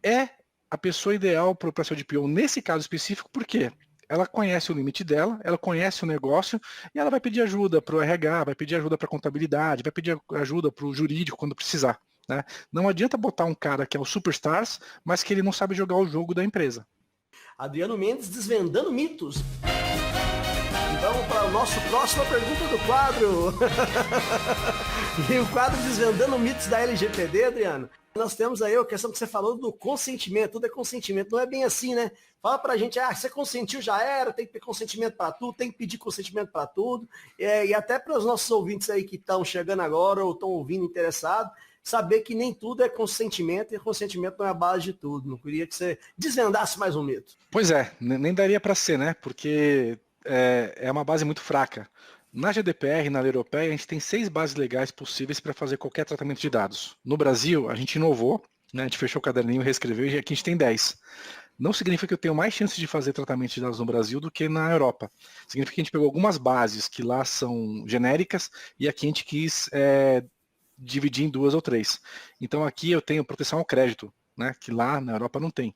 S5: é a pessoa ideal para ser o DPO nesse caso específico, porque ela conhece o limite dela, ela conhece o negócio e ela vai pedir ajuda para o RH, vai pedir ajuda para a contabilidade, vai pedir ajuda para o jurídico quando precisar. Né? Não adianta botar um cara que é o superstars, mas que ele não sabe jogar o jogo da empresa.
S4: Adriano Mendes desvendando mitos. Então, para a nossa próxima pergunta do quadro. E o quadro Desvendando Mitos da LGPD, Adriano. Nós temos aí a questão que você falou do consentimento. Tudo é consentimento. Não é bem assim, né? Fala pra gente, você consentiu, já era, tem que ter consentimento para tudo, tem que pedir consentimento para tudo. E até para os nossos ouvintes aí que estão chegando agora ou estão ouvindo interessados, saber que nem tudo é consentimento e consentimento não é a base de tudo. Não queria que você desvendasse mais um mito.
S5: Pois é, nem daria para ser, né? Porque é uma base muito fraca. Na GDPR, na lei europeia, a gente tem 6 bases legais possíveis para fazer qualquer tratamento de dados. No Brasil, a gente inovou, né? A gente fechou o caderninho, reescreveu e aqui a gente tem 10. Não significa que eu tenho mais chances de fazer tratamento de dados no Brasil do que na Europa. Significa que a gente pegou algumas bases que lá são genéricas e aqui a gente quis dividir em 2 ou 3. Então aqui eu tenho proteção ao crédito, né, que lá na Europa não tem.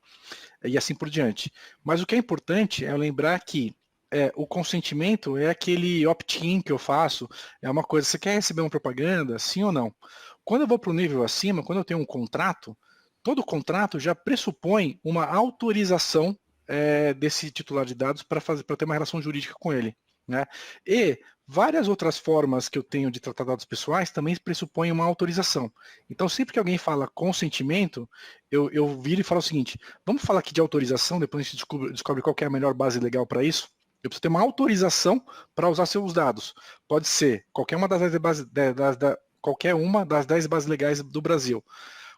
S5: E assim por diante. Mas o que é importante é lembrar que o consentimento é aquele opt-in que eu faço, é uma coisa, você quer receber uma propaganda, sim ou não? Quando eu vou para o nível acima, quando eu tenho um contrato, todo contrato já pressupõe uma autorização desse titular de dados para ter uma relação jurídica com ele. Né? E várias outras formas que eu tenho de tratar dados pessoais também pressupõem uma autorização. Então, sempre que alguém fala consentimento, eu viro e falo o seguinte, vamos falar aqui de autorização, depois a gente descobre qual que é a melhor base legal para isso. Eu preciso ter uma autorização para usar seus dados. Pode ser qualquer uma das 10 bases legais do Brasil.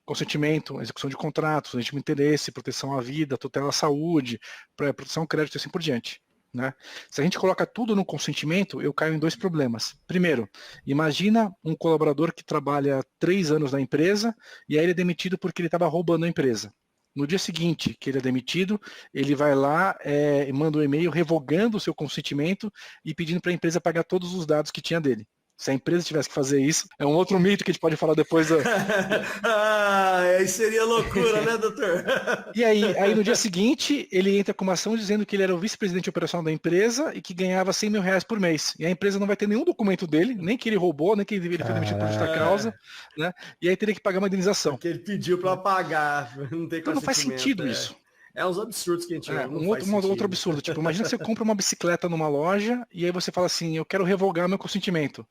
S5: Consentimento, execução de contratos, legítimo interesse, proteção à vida, tutela à saúde, proteção ao crédito e assim por diante. Né? Se a gente coloca tudo no consentimento, eu caio em 2 problemas. Primeiro, imagina um colaborador que trabalha 3 anos na empresa e aí ele é demitido porque ele estava roubando a empresa. No dia seguinte que ele é demitido, ele vai lá e manda um e-mail revogando o seu consentimento e pedindo para a empresa pagar todos os dados que tinha dele. Se a empresa tivesse que fazer isso, é um outro mito que a gente pode falar depois.
S4: Aí seria loucura, né, doutor?
S5: E aí no dia seguinte, ele entra com uma ação dizendo que ele era o vice-presidente operacional da empresa e que ganhava 100 mil reais por mês. E a empresa não vai ter nenhum documento dele, nem que ele roubou, nem que ele foi demitido por justa causa, né? E aí teria que pagar uma indenização.
S4: Porque ele pediu para pagar, não tem
S5: então não faz sentido isso.
S4: É uns absurdos que a gente
S5: outro absurdo. Tipo, imagina que você compra uma bicicleta numa loja e aí você fala assim, eu quero revogar meu consentimento.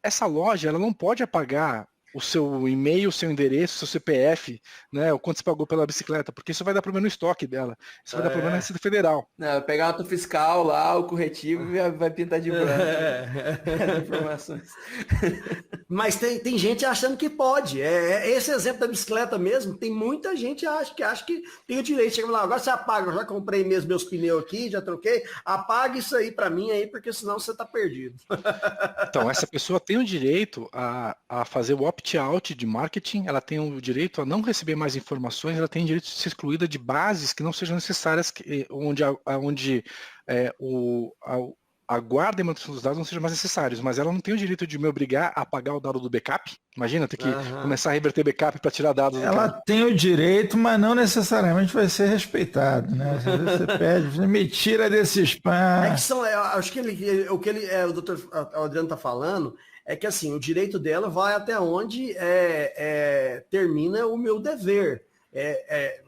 S5: essa loja ela não pode apagar o seu e-mail, o seu endereço, o seu CPF, né, o quanto você pagou pela bicicleta, porque isso vai dar problema no estoque dela. Isso vai dar problema na Receita Federal.
S3: Não, pegar a nota fiscal lá, o corretivo e vai pintar de branco as informações.
S4: Mas tem gente achando que pode. Esse exemplo da bicicleta mesmo, tem muita gente que acha que tem o direito. Chega lá, agora você apaga, eu já comprei mesmo meus pneus aqui, já troquei, apaga isso aí para mim aí, porque senão você tá perdido.
S5: Então, essa pessoa tem o direito a fazer o opt-out de marketing, ela tem o direito a não receber mais informações, ela tem o direito de ser excluída de bases que não sejam necessárias, onde a guarda e manutenção dos dados não sejam mais necessários, mas ela não tem o direito de me obrigar a apagar o dado do backup. Imagina, ter que começar a reverter backup para tirar dados.
S2: Ela tem o direito, mas não necessariamente vai ser respeitado, né? Às vezes você pede, me tira desse spam.
S4: Acho que o doutor Adriano está falando é que assim, o direito dela vai até onde termina o meu dever.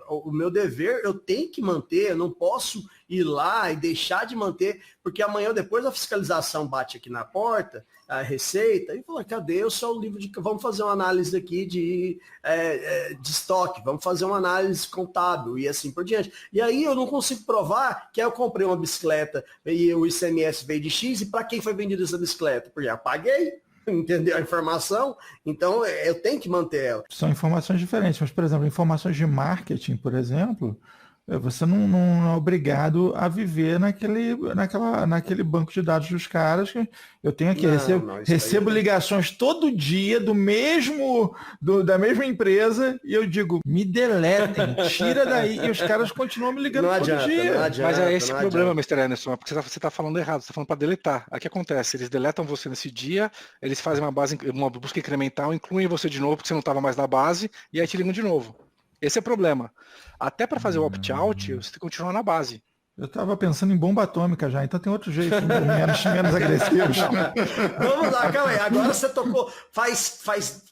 S4: O meu dever eu tenho que manter, eu não posso ir lá e deixar de manter, porque amanhã ou depois a fiscalização bate aqui na porta, a Receita, e fala, cadê o seu livro de... Vamos fazer uma análise aqui de estoque, vamos fazer uma análise contábil e assim por diante. E aí eu não consigo provar que eu comprei uma bicicleta e o ICMS veio de X, e para quem foi vendida essa bicicleta? Porque eu paguei. Entendeu a informação? Então, eu tenho que manter ela.
S2: São informações diferentes, mas, por exemplo, informações de marketing, por exemplo, você não é obrigado a viver naquele banco de dados dos caras. Que eu tenho aqui, recebo ligações todo dia da mesma empresa e eu digo, me deletem, tira daí. E os caras continuam me ligando todo dia.
S4: Não adianta,
S5: mas é esse o problema, Mr. Anderson, porque você está falando errado, você está falando para deletar. Aí o que acontece? Eles deletam você nesse dia, eles fazem uma busca incremental, incluem você de novo, porque você não estava mais na base, e aí te ligam de novo. Esse é o problema. Até para fazer o opt-out, você tem que continuar na base.
S2: Eu estava pensando em bomba atômica já, então tem outro jeito, menos agressivos.
S4: Vamos lá, calma aí. Agora você tocou. Faz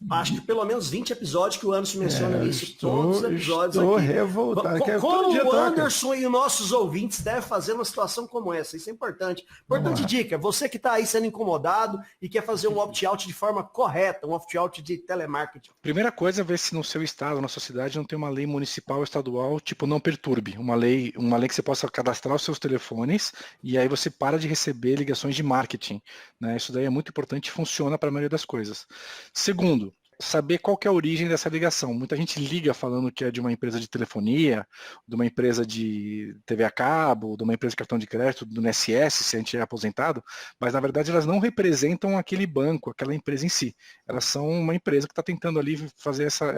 S4: acho que pelo menos 20 episódios que o Anderson menciona isso. Todos os episódios
S2: estou
S4: aqui.
S2: Revoltado.
S4: Como o Anderson e os nossos ouvintes devem fazer uma situação como essa? Isso é importante. Importante dica, você que está aí sendo incomodado e quer fazer um opt-out de forma correta, um opt-out de telemarketing.
S5: Primeira coisa é ver se no seu estado, na sua cidade, não tem uma lei municipal ou estadual, tipo não perturbe. Uma lei que você possa cadastrar os seus telefones e aí você para de receber ligações de marketing, né? Isso daí é muito importante e funciona para a maioria das coisas. Segundo, saber qual que é a origem dessa ligação. Muita gente liga falando que é de uma empresa de telefonia, de uma empresa de TV a cabo, de uma empresa de cartão de crédito, do INSS, se a gente é aposentado, mas na verdade elas não representam aquele banco, aquela empresa em si. Elas são uma empresa que está tentando ali fazer essa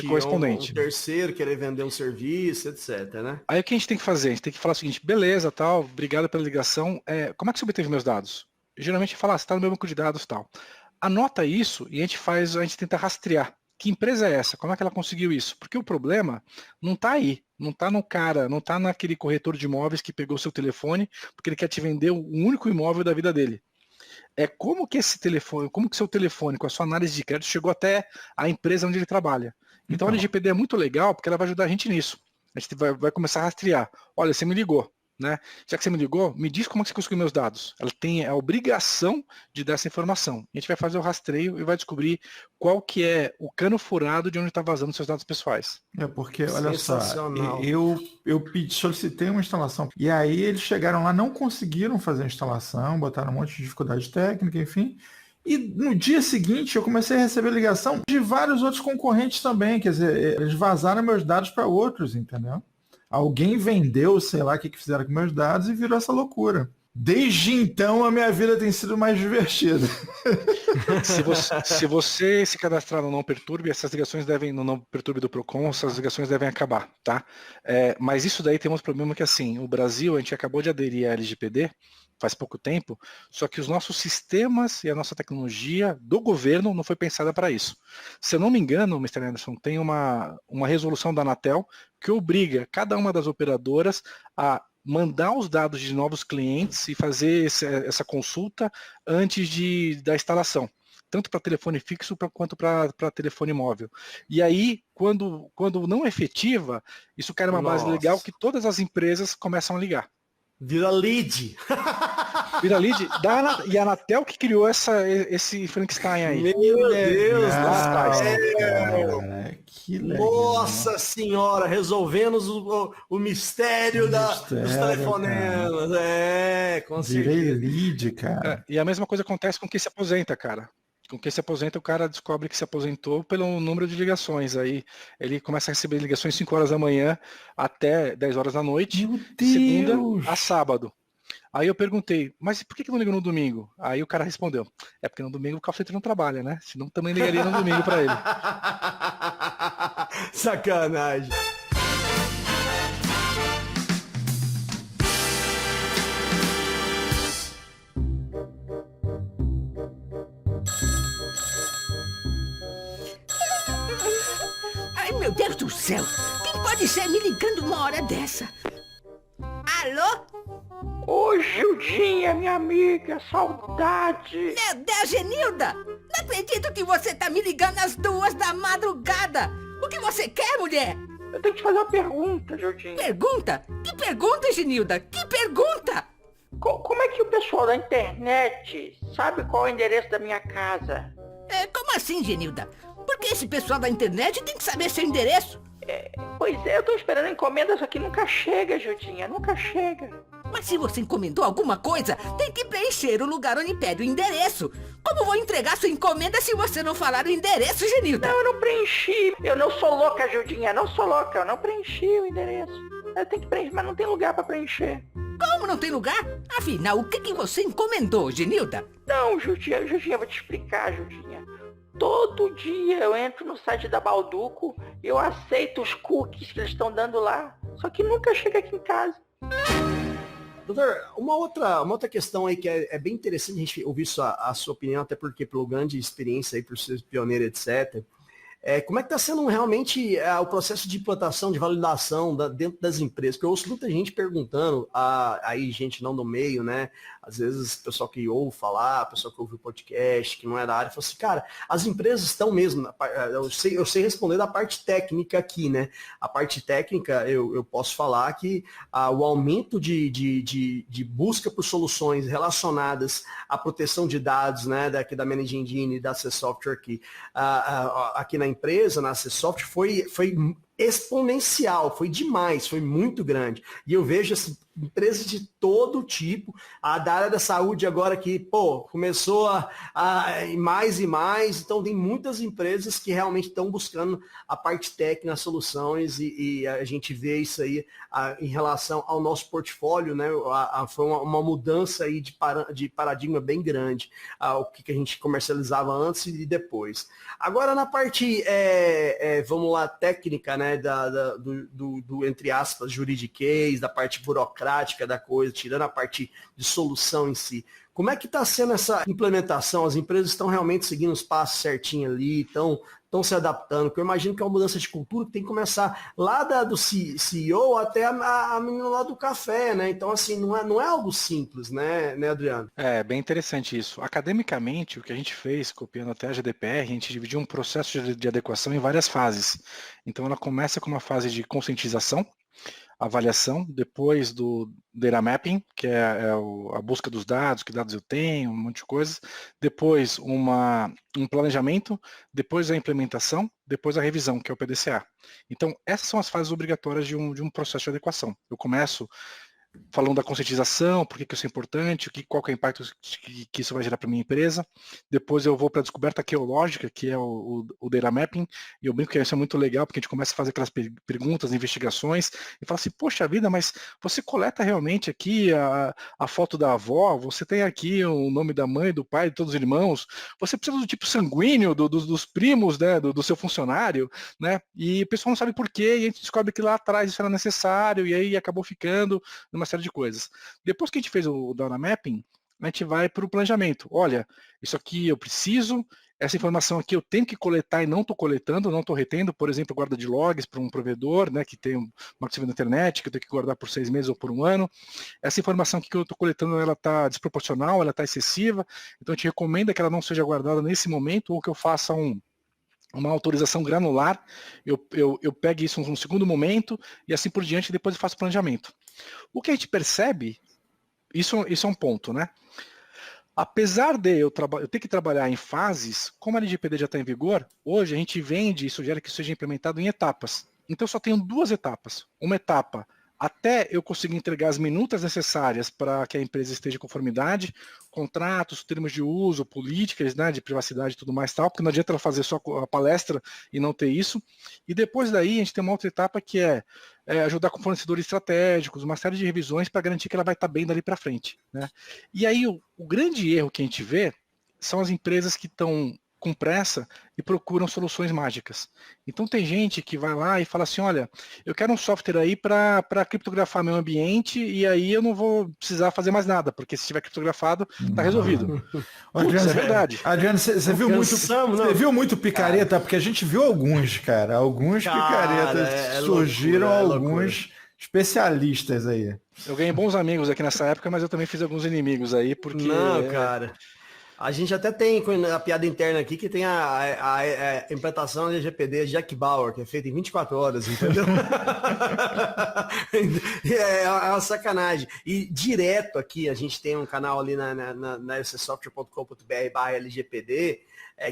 S5: correspondente.
S4: Um terceiro querer vender um serviço, etc, né?
S5: Aí o que a gente tem que fazer? A gente tem que falar o seguinte, beleza, tal, obrigado pela ligação, como é que você obteve meus dados? Geralmente fala, você está no meu banco de dados, tal. Anota isso e a gente tenta rastrear. Que empresa é essa? Como é que ela conseguiu isso? Porque o problema não está aí, não está no cara, não está naquele corretor de imóveis que pegou seu telefone porque ele quer te vender o único imóvel da vida dele. É como que seu telefone, com a sua análise de crédito, chegou até a empresa onde ele trabalha. Então a LGPD é muito legal porque ela vai ajudar a gente nisso. A gente vai começar a rastrear. Olha, você me ligou. Né? Já que você me ligou, me diz como é que você conseguiu meus dados. Ela tem a obrigação de dar essa informação. A gente vai fazer o rastreio e vai descobrir qual que é o cano furado de onde está vazando seus dados pessoais.
S2: Porque, olha só, eu solicitei uma instalação e aí eles chegaram lá, não conseguiram fazer a instalação, botaram um monte de dificuldade técnica, enfim. E no dia seguinte eu comecei a receber ligação de vários outros concorrentes também, quer dizer, eles vazaram meus dados para outros, entendeu? Alguém vendeu, sei lá o que fizeram com meus dados e virou essa loucura. Desde então a minha vida tem sido mais divertida.
S5: Se você se cadastrar no Não Perturbe, essas ligações no Não Perturbe do Procon, essas ligações devem acabar, tá? Mas isso daí tem um problema que assim, o Brasil, a gente acabou de aderir à LGPD, faz pouco tempo, só que os nossos sistemas e a nossa tecnologia do governo não foi pensada para isso. Se eu não me engano, Mr. Anderson, tem uma resolução da Anatel que obriga cada uma das operadoras a mandar os dados de novos clientes e fazer essa consulta antes da instalação, tanto para telefone fixo quanto para telefone móvel. E aí, quando não efetiva, isso cai numa base legal que todas as empresas começam a ligar.
S4: Vira lead.
S5: Vira lead e a Anatel que criou esse Frankenstein aí.
S4: Meu Deus do
S2: Legal,
S4: céu!
S2: cara, que legal.
S4: Nossa senhora, resolvendo o mistério, dos telefonemas. Com
S2: Virei
S4: certeza.
S2: lead, cara.
S5: E a mesma coisa acontece com quem se aposenta, cara. Com quem se aposenta, o cara descobre que se aposentou pelo número de ligações. Aí ele começa a receber ligações 5 horas da manhã até 10 horas da noite,
S2: Meu
S5: de segunda
S2: Deus!
S5: a sábado. Aí eu perguntei, mas por que não liga no domingo? Aí o cara respondeu, é porque no domingo o call center não trabalha, né? Senão também ligaria no domingo para ele.
S4: Sacanagem.
S6: Ai, meu Deus do céu! Quem pode ser me ligando uma hora dessa? Alô?
S7: Ô, Gildinha, minha amiga, saudade.
S6: Meu Deus, Genilda! Não acredito que você tá me ligando às 2 da madrugada! O que você quer, mulher?
S7: Eu tenho que te fazer uma pergunta, Gildinha.
S6: Pergunta? Que pergunta, Genilda? Que pergunta?
S7: Como é que o pessoal da internet sabe qual é o endereço da minha casa?
S6: Como assim, Genilda? Por que esse pessoal da internet tem que saber seu endereço?
S7: Pois é, eu tô esperando a encomenda, só que nunca chega, Gildinha, nunca chega.
S6: Mas se você encomendou alguma coisa, tem que preencher o lugar onde pede o endereço. Como vou entregar sua encomenda se você não falar o endereço, Genilda?
S7: Não, eu não preenchi. Eu não sou louca, Gildinha, não sou louca. Eu não preenchi o endereço. Eu tenho que preencher, mas não tem lugar pra preencher.
S6: Como não tem lugar? Afinal, o que você encomendou, Genilda?
S7: Não, Gildinha, eu vou te explicar, Gildinha. Todo dia eu entro no site da Balduco e eu aceito os cookies que eles estão dando lá. Só que nunca chega aqui em casa.
S4: Doutor, uma outra questão aí que é bem interessante a gente ouvir a sua opinião, até porque pela grande experiência aí, por ser pioneiro, etc. Como é que está sendo realmente o processo de implantação, de validação dentro das empresas? Porque eu ouço muita gente perguntando, aí gente não do meio, né? Às vezes o pessoal que ouve falar, o pessoal que ouve o podcast, que não é da área, fala assim, cara, as empresas estão mesmo, eu sei responder da parte técnica aqui, né? A parte técnica, eu posso falar que o aumento de busca por soluções relacionadas à proteção de dados, né? Daqui da Managing Engine e da C Software aqui na empresa, na C Software, foi exponencial, foi demais, foi muito grande. E eu vejo assim, empresas de todo tipo, a da área da saúde agora que, começou a mais e mais, então tem muitas empresas que realmente estão buscando a parte técnica, as soluções, e a gente vê isso aí em relação ao nosso portfólio, né? Foi uma mudança aí de paradigma bem grande, o que a gente comercializava antes e depois. Agora na parte, vamos lá, técnica, né? Do entre aspas, juridiquês, da parte burocrática da coisa, tirando a parte de solução em si. Como é que está sendo essa implementação? As empresas estão realmente seguindo os passos certinho ali, estão se adaptando? Porque eu imagino que é uma mudança de cultura que tem que começar lá do CEO até a menina lá do café, né? Então, assim, não é algo simples, né, Adriano?
S5: É bem interessante isso. Academicamente, o que a gente fez, copiando até a GDPR, a gente dividiu um processo de adequação em várias fases. Então, ela começa com uma fase de conscientização, avaliação, depois do data mapping, que é a busca dos dados, que dados eu tenho, um monte de coisas, depois um planejamento, depois a implementação, depois a revisão, que é o PDCA. Então, essas são as fases obrigatórias de um processo de adequação. Eu começo falando da conscientização, por que isso é importante, qual que é o impacto que isso vai gerar para a minha empresa. Depois eu vou para a descoberta arqueológica, que é o data mapping, e eu brinco que isso é muito legal, porque a gente começa a fazer aquelas perguntas, investigações, e fala assim, poxa vida, mas você coleta realmente aqui a foto da avó, você tem aqui o nome da mãe, do pai, de todos os irmãos, você precisa do tipo sanguíneo dos primos, né, do seu funcionário, né, e o pessoal não sabe por quê, e a gente descobre que lá atrás isso era necessário, e aí acabou ficando uma série de coisas. Depois que a gente fez o data mapping, a gente vai para o planejamento. Olha, isso aqui eu preciso, essa informação aqui eu tenho que coletar e não estou coletando, não estou retendo, por exemplo, guarda de logs para um provedor, né, que tem uma arquivo na internet, que eu tenho que guardar por 6 meses ou por 1 ano. Essa informação aqui que eu estou coletando, ela está desproporcional, ela está excessiva, então a gente recomenda que ela não seja guardada nesse momento, ou que eu faça uma autorização granular, eu pegue isso num segundo momento, e assim por diante, depois eu faço planejamento. O que a gente percebe, isso é um ponto, né? Apesar de eu ter que trabalhar em fases, como a LGPD já está em vigor, hoje a gente vende e sugere que isso seja implementado em etapas. Então eu só tenho 2 etapas. Uma etapa até eu conseguir entregar as minutas necessárias para que a empresa esteja em conformidade, contratos, termos de uso, políticas, né, de privacidade e tudo mais tal, porque não adianta ela fazer só a palestra e não ter isso. E depois daí a gente tem uma outra etapa que é ajudar com fornecedores estratégicos, uma série de revisões para garantir que ela vai estar bem dali para frente, né? E aí o grande erro que a gente vê são as empresas que estão com pressa e procuram soluções mágicas. Então tem gente que vai lá e fala assim, olha, eu quero um software aí para criptografar meu ambiente e aí eu não vou precisar fazer mais nada, porque se estiver criptografado, tá resolvido.
S2: Adriano,
S5: é verdade.
S2: Adriano, você viu muito picareta? Porque a gente viu alguns, cara. Alguns picaretas surgiram, alguns especialistas aí.
S5: Eu ganhei bons amigos aqui nessa época, mas eu também fiz alguns inimigos aí, porque...
S4: Não, cara. A gente até tem a piada interna aqui que tem a implantação da LGPD Jack Bauer, que é feita em 24 horas, entendeu? É uma sacanagem. E direto aqui, a gente tem um canal ali na lcsoftware.com.br/LGPD,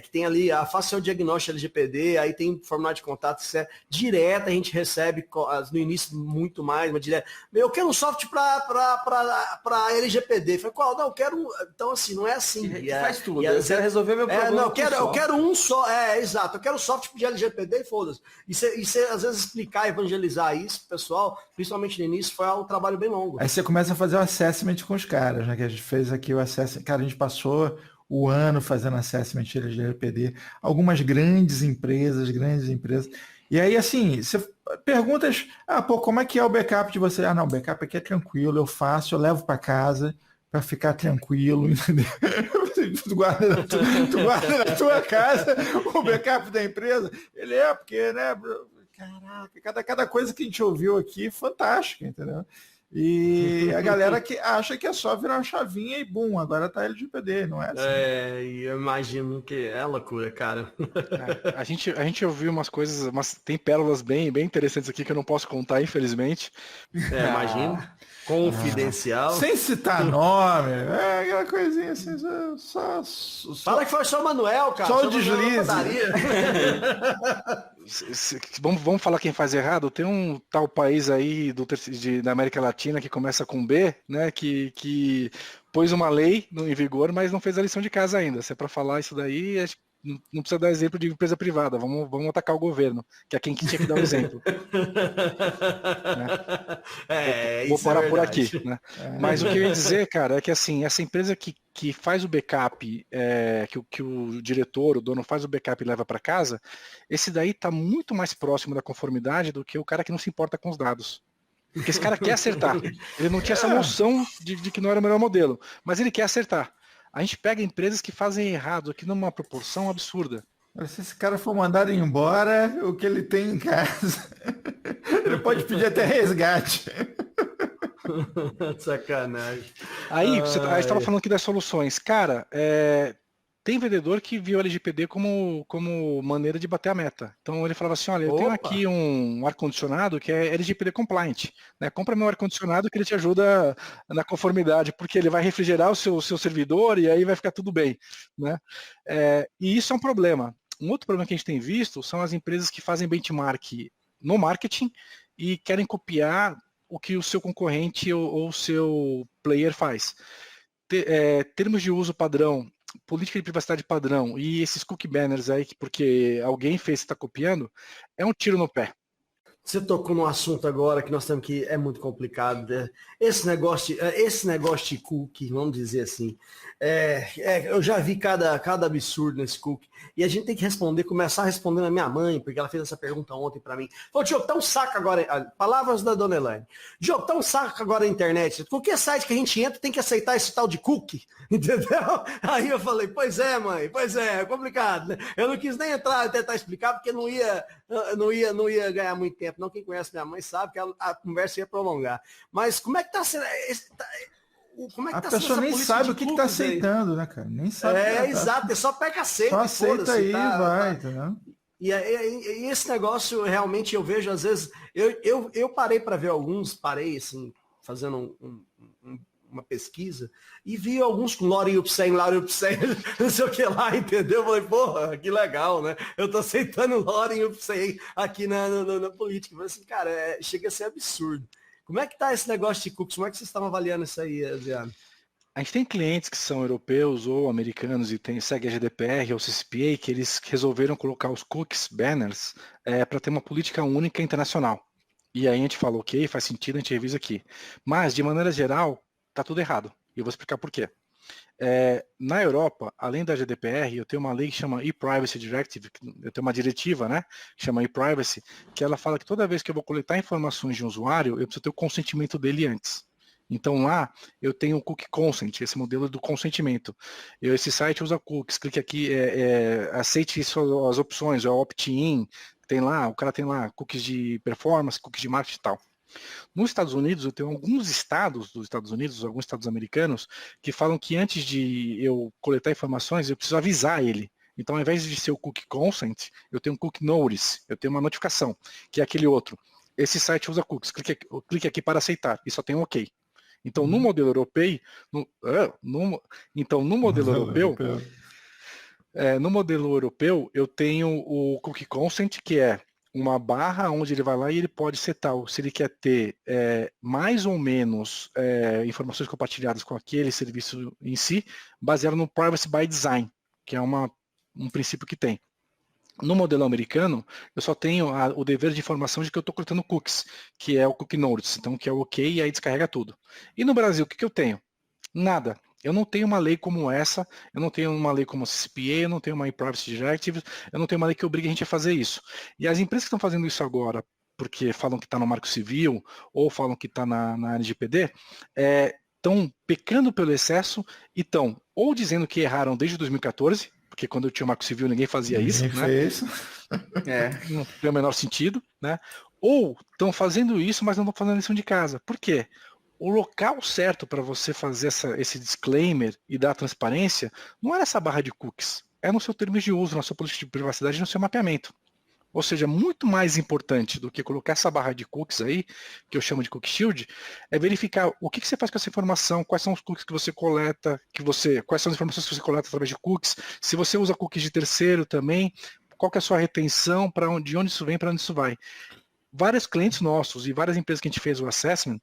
S4: que tem ali, faça seu diagnóstico LGPD, aí tem formulário de contato, direto a gente recebe, no início muito mais, mas direto, eu quero um software para LGPD. Falei, qual? Não, eu quero, então assim, não é assim.
S3: Faz tudo, eu quero resolver meu problema.
S4: Não, eu quero um só, exato, eu quero software de LGPD e foda-se. E você, às vezes, explicar, evangelizar isso, pessoal, principalmente no início, foi um trabalho bem longo.
S2: Aí você começa a fazer o assessment com os caras, né? Que a gente fez aqui o assessment, cara, a gente passou o ano fazendo assessment de LGPD, algumas grandes empresas, e aí assim, você perguntas, como é que é o backup de você? Não, o backup aqui é tranquilo, eu faço, eu levo para casa para ficar tranquilo, entendeu? Tu guarda na tua casa o backup da empresa, ele porque, né, caraca, cada coisa que a gente ouviu aqui, fantástica, entendeu? E a galera que acha que é só virar uma chavinha e bum, agora tá LGPD, não é assim?
S4: Eu imagino que é loucura, cara.
S5: A gente ouviu umas coisas, tem pérolas bem interessantes aqui que eu não posso contar, infelizmente.
S4: Imagino. Confidencial.
S2: Sem citar nome, aquela coisinha assim, só
S4: Fala que foi só o Manuel, cara.
S2: Só o deslize.
S5: Vamos falar quem faz errado? Tem um tal país aí da América Latina que começa com B, né? Que pôs uma lei em vigor, mas não fez a lição de casa ainda. Se é para falar isso daí, não precisa dar exemplo de empresa privada. Vamos atacar o governo, que é quem tinha que dar o exemplo. Né? Vou parar por aqui. Né? Mas o que eu ia dizer, cara, é que assim, essa empresa que faz o backup, que o diretor, o dono faz o backup e leva para casa, esse daí está muito mais próximo da conformidade do que o cara que não se importa com os dados. Porque esse cara quer acertar. Ele não tinha essa noção de que não era o melhor modelo, mas ele quer acertar. A gente pega empresas que fazem errado aqui numa proporção absurda.
S2: Se esse cara for mandado embora, o que ele tem em casa, ele pode pedir até resgate.
S4: Sacanagem.
S5: Aí, a gente estava falando aqui das soluções. Cara, tem vendedor que viu a LGPD como maneira de bater a meta. Então ele falava assim, olha, eu tenho aqui um ar-condicionado que é LGPD compliant. Né? Compra meu ar-condicionado que ele te ajuda na conformidade, porque ele vai refrigerar o seu servidor e aí vai ficar tudo bem. Né? E isso é um problema. Um outro problema que a gente tem visto são as empresas que fazem benchmark no marketing e querem copiar o que o seu concorrente ou o seu player faz. Termos de uso padrão, política de privacidade padrão e esses cookie banners aí, porque alguém fez e está copiando, é um tiro no pé.
S4: Você tocou num assunto agora que nós temos que é muito complicado. Né? Esse negócio de cookie, vamos dizer assim, eu já vi cada absurdo nesse cookie. E a gente tem que começar respondendo a minha mãe, porque ela fez essa pergunta ontem para mim. Falou, Diogo, tá um saco agora, palavras da dona Elaine. Diogo, tá um saco agora a internet. Qualquer site que a gente entra tem que aceitar esse tal de cookie, entendeu? Aí eu falei, pois é, mãe, é complicado. Né? Eu não quis nem entrar e tentar explicar, porque não ia ganhar muito tempo. Não, quem conhece minha mãe sabe que a conversa ia prolongar. Mas como é que tá sendo...
S2: A pessoa nem sabe o que está aceitando, né, cara? Nem sabe.
S4: Exato, é só pega aceita.
S2: Só aceita aí, vai, entendeu?
S4: E esse negócio, realmente, eu vejo, às vezes, eu parei para ver alguns, assim, fazendo uma pesquisa e vi alguns com Lorem Ipsum, não sei o que lá, entendeu? Eu falei, porra, que legal, né? Eu tô aceitando Lorem Ipsum aqui na política. Eu falei assim, cara, chega a ser absurdo. Como é que tá esse negócio de cookies? Como é que vocês estavam avaliando isso aí, Adriano?
S5: A gente tem clientes que são europeus ou americanos e segue a GDPR ou CCPA, que eles resolveram colocar os cookies banners para ter uma política única internacional. E aí a gente fala, ok, faz sentido, a gente revisa aqui. Mas, de maneira geral, tá tudo errado. E eu vou explicar por quê. Na Europa, além da GDPR, eu tenho uma lei que chama e-Privacy Directive, eu tenho uma diretiva, né, que chama e-Privacy, que ela fala que toda vez que eu vou coletar informações de um usuário, eu preciso ter o consentimento dele antes. Então lá eu tenho o cookie consent, esse modelo do consentimento. Esse site usa cookies, clique aqui, aceite as opções, é o opt-in, tem lá, o cara tem lá cookies de performance, cookies de marketing e tal. Nos Estados Unidos, eu tenho alguns estados dos Estados Unidos, alguns estados americanos, que falam que antes de eu coletar informações, eu preciso avisar ele. Então, ao invés de ser o cookie consent, eu tenho um cookie notice, eu tenho uma notificação, que é aquele outro. Esse site usa cookies, clique aqui para aceitar, e só tem um ok. Então, no modelo europeu, no modelo europeu, eu tenho o cookie consent, que é uma barra onde ele vai lá e ele pode setar se ele quer ter mais ou menos informações compartilhadas com aquele serviço em si, baseado no Privacy by Design, que é um princípio que tem. No modelo americano, eu só tenho o dever de informação de que eu estou coletando cookies, que é o cookie notice, então que é o ok e aí descarrega tudo. E no Brasil, o que eu tenho? Nada. Eu não tenho uma lei como essa, eu não tenho uma lei como a CCPA, eu não tenho uma e-Privacy Directive, eu não tenho uma lei que obrigue a gente a fazer isso. E as empresas que estão fazendo isso agora, porque falam que está no Marco Civil, ou falam que está na LGPD, estão pecando pelo excesso e estão ou dizendo que erraram desde 2014, porque quando eu tinha o Marco Civil ninguém fazia isso, né?
S2: Fez.
S5: Não tem o menor sentido, né? Ou estão fazendo isso, mas não estão fazendo a lição de casa. Por quê? O local certo para você fazer esse disclaimer e dar transparência não é nessa barra de cookies, é no seu termo de uso, na sua política de privacidade e no seu mapeamento. Ou seja, muito mais importante do que colocar essa barra de cookies aí, que eu chamo de cookie shield, é verificar o que você faz com essa informação, quais são os cookies que você coleta, quais são as informações que você coleta através de cookies, se você usa cookies de terceiro também, qual que é a sua retenção, de onde isso vem, para onde isso vai. Vários clientes nossos e várias empresas que a gente fez o assessment,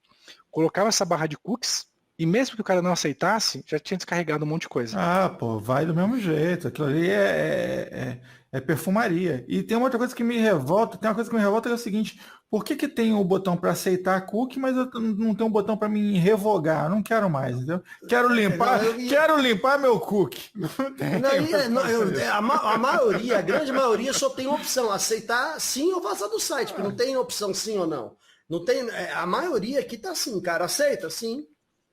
S5: colocavam essa barra de cookies, e mesmo que o cara não aceitasse, já tinha descarregado um monte de coisa.
S2: Ah, pô, vai do mesmo jeito. Aquilo ali é perfumaria. E tem uma outra coisa que me revolta, que é o seguinte, por que tem o botão para aceitar cookie, mas eu não tenho um botão para me revogar? Eu não quero mais, entendeu? Quero limpar meu cookie.
S4: A grande maioria só tem opção, aceitar sim ou vazar do site, porque não tem opção sim ou não. Não tem, a maioria aqui tá assim, cara, aceita sim.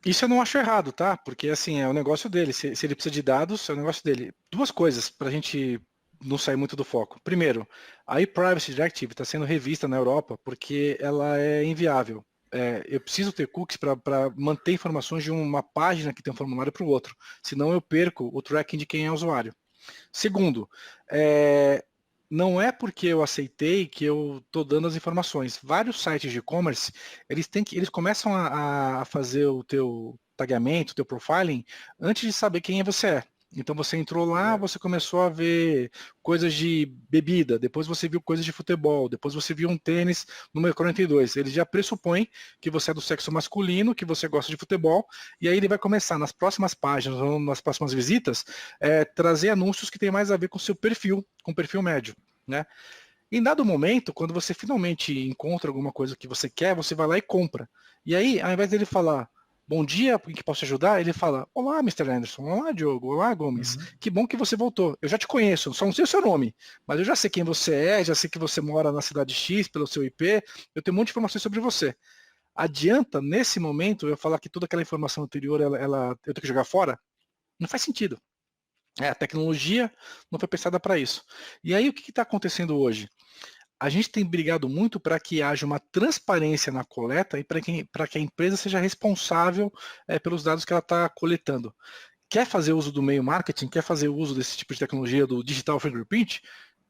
S5: Isso eu não acho errado, tá? Porque assim, é o negócio dele. Se ele precisa de dados, é o negócio dele. Duas coisas para a gente não sair muito do foco. Primeiro, a e-Privacy Directive está sendo revista na Europa porque ela é inviável. Eu preciso ter cookies para manter informações de uma página que tem um formulário para o outro. Senão eu perco o tracking de quem é o usuário. Segundo, não é porque eu aceitei que eu estou dando as informações. Vários sites de e-commerce, eles começam a fazer o teu tagamento, o teu profiling, antes de saber quem você é. Então você entrou lá, você começou a ver coisas de bebida, depois você viu coisas de futebol, depois você viu um tênis número 42. Ele já pressupõe que você é do sexo masculino, que você gosta de futebol, e aí ele vai começar nas próximas páginas ou nas próximas visitas, trazer anúncios que tem mais a ver com o seu perfil, com o perfil médio, né? Em dado momento, quando você finalmente encontra alguma coisa que você quer, você vai lá e compra. E aí, ao invés dele falar bom dia, em que posso te ajudar? Ele fala, olá, Mr. Anderson, olá, Diogo, olá, Gomes, que bom que você voltou. Eu já te conheço, só não sei o seu nome, mas eu já sei quem você é, já sei que você mora na cidade X, pelo seu IP, eu tenho um monte de informações sobre você. Adianta, nesse momento, eu falar que toda aquela informação anterior, eu tenho que jogar fora? Não faz sentido. A tecnologia não foi pensada para isso. E aí, o que está acontecendo hoje? A gente tem brigado muito para que haja uma transparência na coleta e para que a empresa seja responsável pelos dados que ela está coletando. Quer fazer uso do meio marketing? Quer fazer uso desse tipo de tecnologia do digital fingerprint?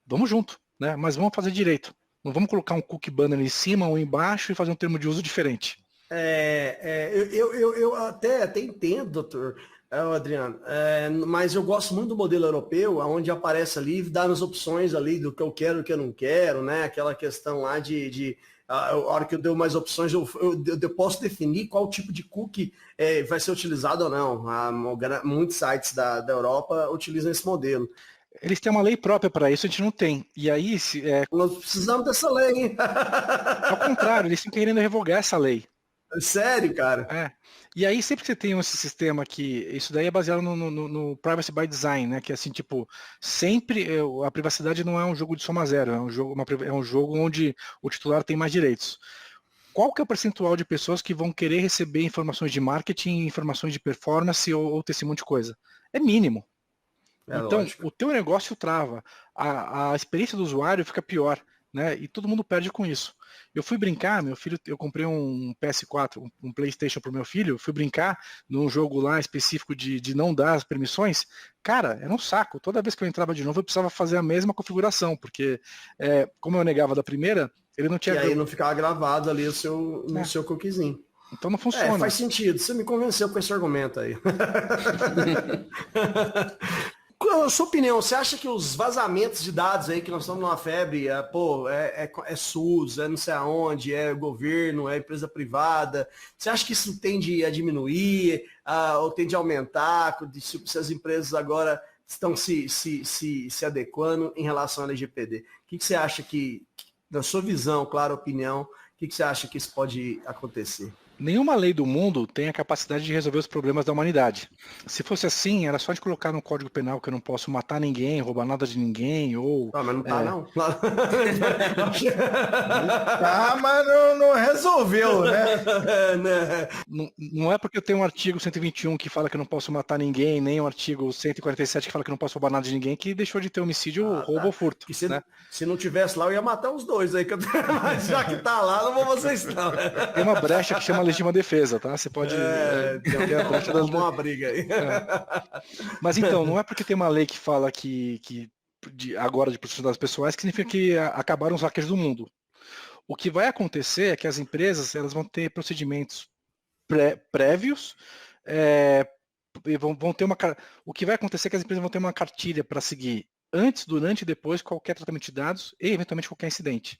S5: Vamos junto, né? Mas vamos fazer direito. Não vamos colocar um cookie banner em cima ou embaixo e fazer um termo de uso diferente.
S4: Eu até entendo, doutor Adriano, mas eu gosto muito do modelo europeu, onde aparece ali, dá as opções ali do que eu quero e o que eu não quero, né? Aquela questão lá a hora que eu dou mais opções, eu posso definir qual tipo de cookie vai ser utilizado ou não. Muitos sites da Europa utilizam esse modelo.
S5: Eles têm uma lei própria para isso, a gente não tem. E aí,
S4: Nós precisamos dessa lei, hein?
S5: ao contrário, eles estão querendo revogar essa lei.
S4: Sério, cara?
S5: E aí, sempre que você tem esse sistema que isso daí é baseado no Privacy by Design, né? Que é assim, tipo, sempre a privacidade não é um jogo de soma zero, é um jogo onde o titular tem mais direitos. Qual que é o percentual de pessoas que vão querer receber informações de marketing, informações de performance ou ter esse monte de coisa? É mínimo. Então, lógico. O teu negócio trava, a experiência do usuário fica pior, né? E todo mundo perde com isso. Eu fui brincar, meu filho, eu comprei um PS4, um PlayStation para o meu filho, fui brincar num jogo lá específico de não dar as permissões. Cara, era um saco. Toda vez que eu entrava de novo, eu precisava fazer a mesma configuração, porque como eu negava da primeira, ele não tinha...
S4: E aí não ficava gravado ali no seu cookiezinho.
S5: Então não funciona.
S4: Faz sentido. Você me convenceu com esse argumento aí. Qual a sua opinião? Você acha que os vazamentos de dados aí, que nós estamos numa febre, é SUS, é não sei aonde, é governo, é empresa privada, você acha que isso tende a diminuir, ou tende a aumentar, se as empresas agora estão se adequando em relação ao LGPD? O que você acha que, na sua visão, clara opinião, o que você acha que isso pode acontecer?
S5: Nenhuma lei do mundo tem a capacidade de resolver os problemas da humanidade. Se fosse assim, era só de colocar no Código Penal que eu não posso matar ninguém, roubar nada de ninguém, ou...
S4: Ah, mas não tá, não.
S2: Tá, mas não resolveu, né?
S5: Não é porque eu tenho um artigo 121 que fala que eu não posso matar ninguém, nem um artigo 147 que fala que eu não posso roubar nada de ninguém, que deixou de ter homicídio, roubo ou furto.
S4: E
S5: né?
S4: Se não tivesse lá, eu ia matar os dois aí. Mas já que tá lá, não vou vocês não.
S5: Tem uma brecha que chama legítima defesa, tá? Você pode...
S4: Tem a brecha das uma briga aí.
S5: Mas então, não é porque tem uma lei que fala agora de proteção das pessoais que significa que acabaram os hackers do mundo. O que vai acontecer é que as empresas elas vão ter procedimentos prévios, vão ter o que vai acontecer é que as empresas vão ter uma cartilha para seguir antes, durante e depois qualquer tratamento de dados e eventualmente qualquer incidente.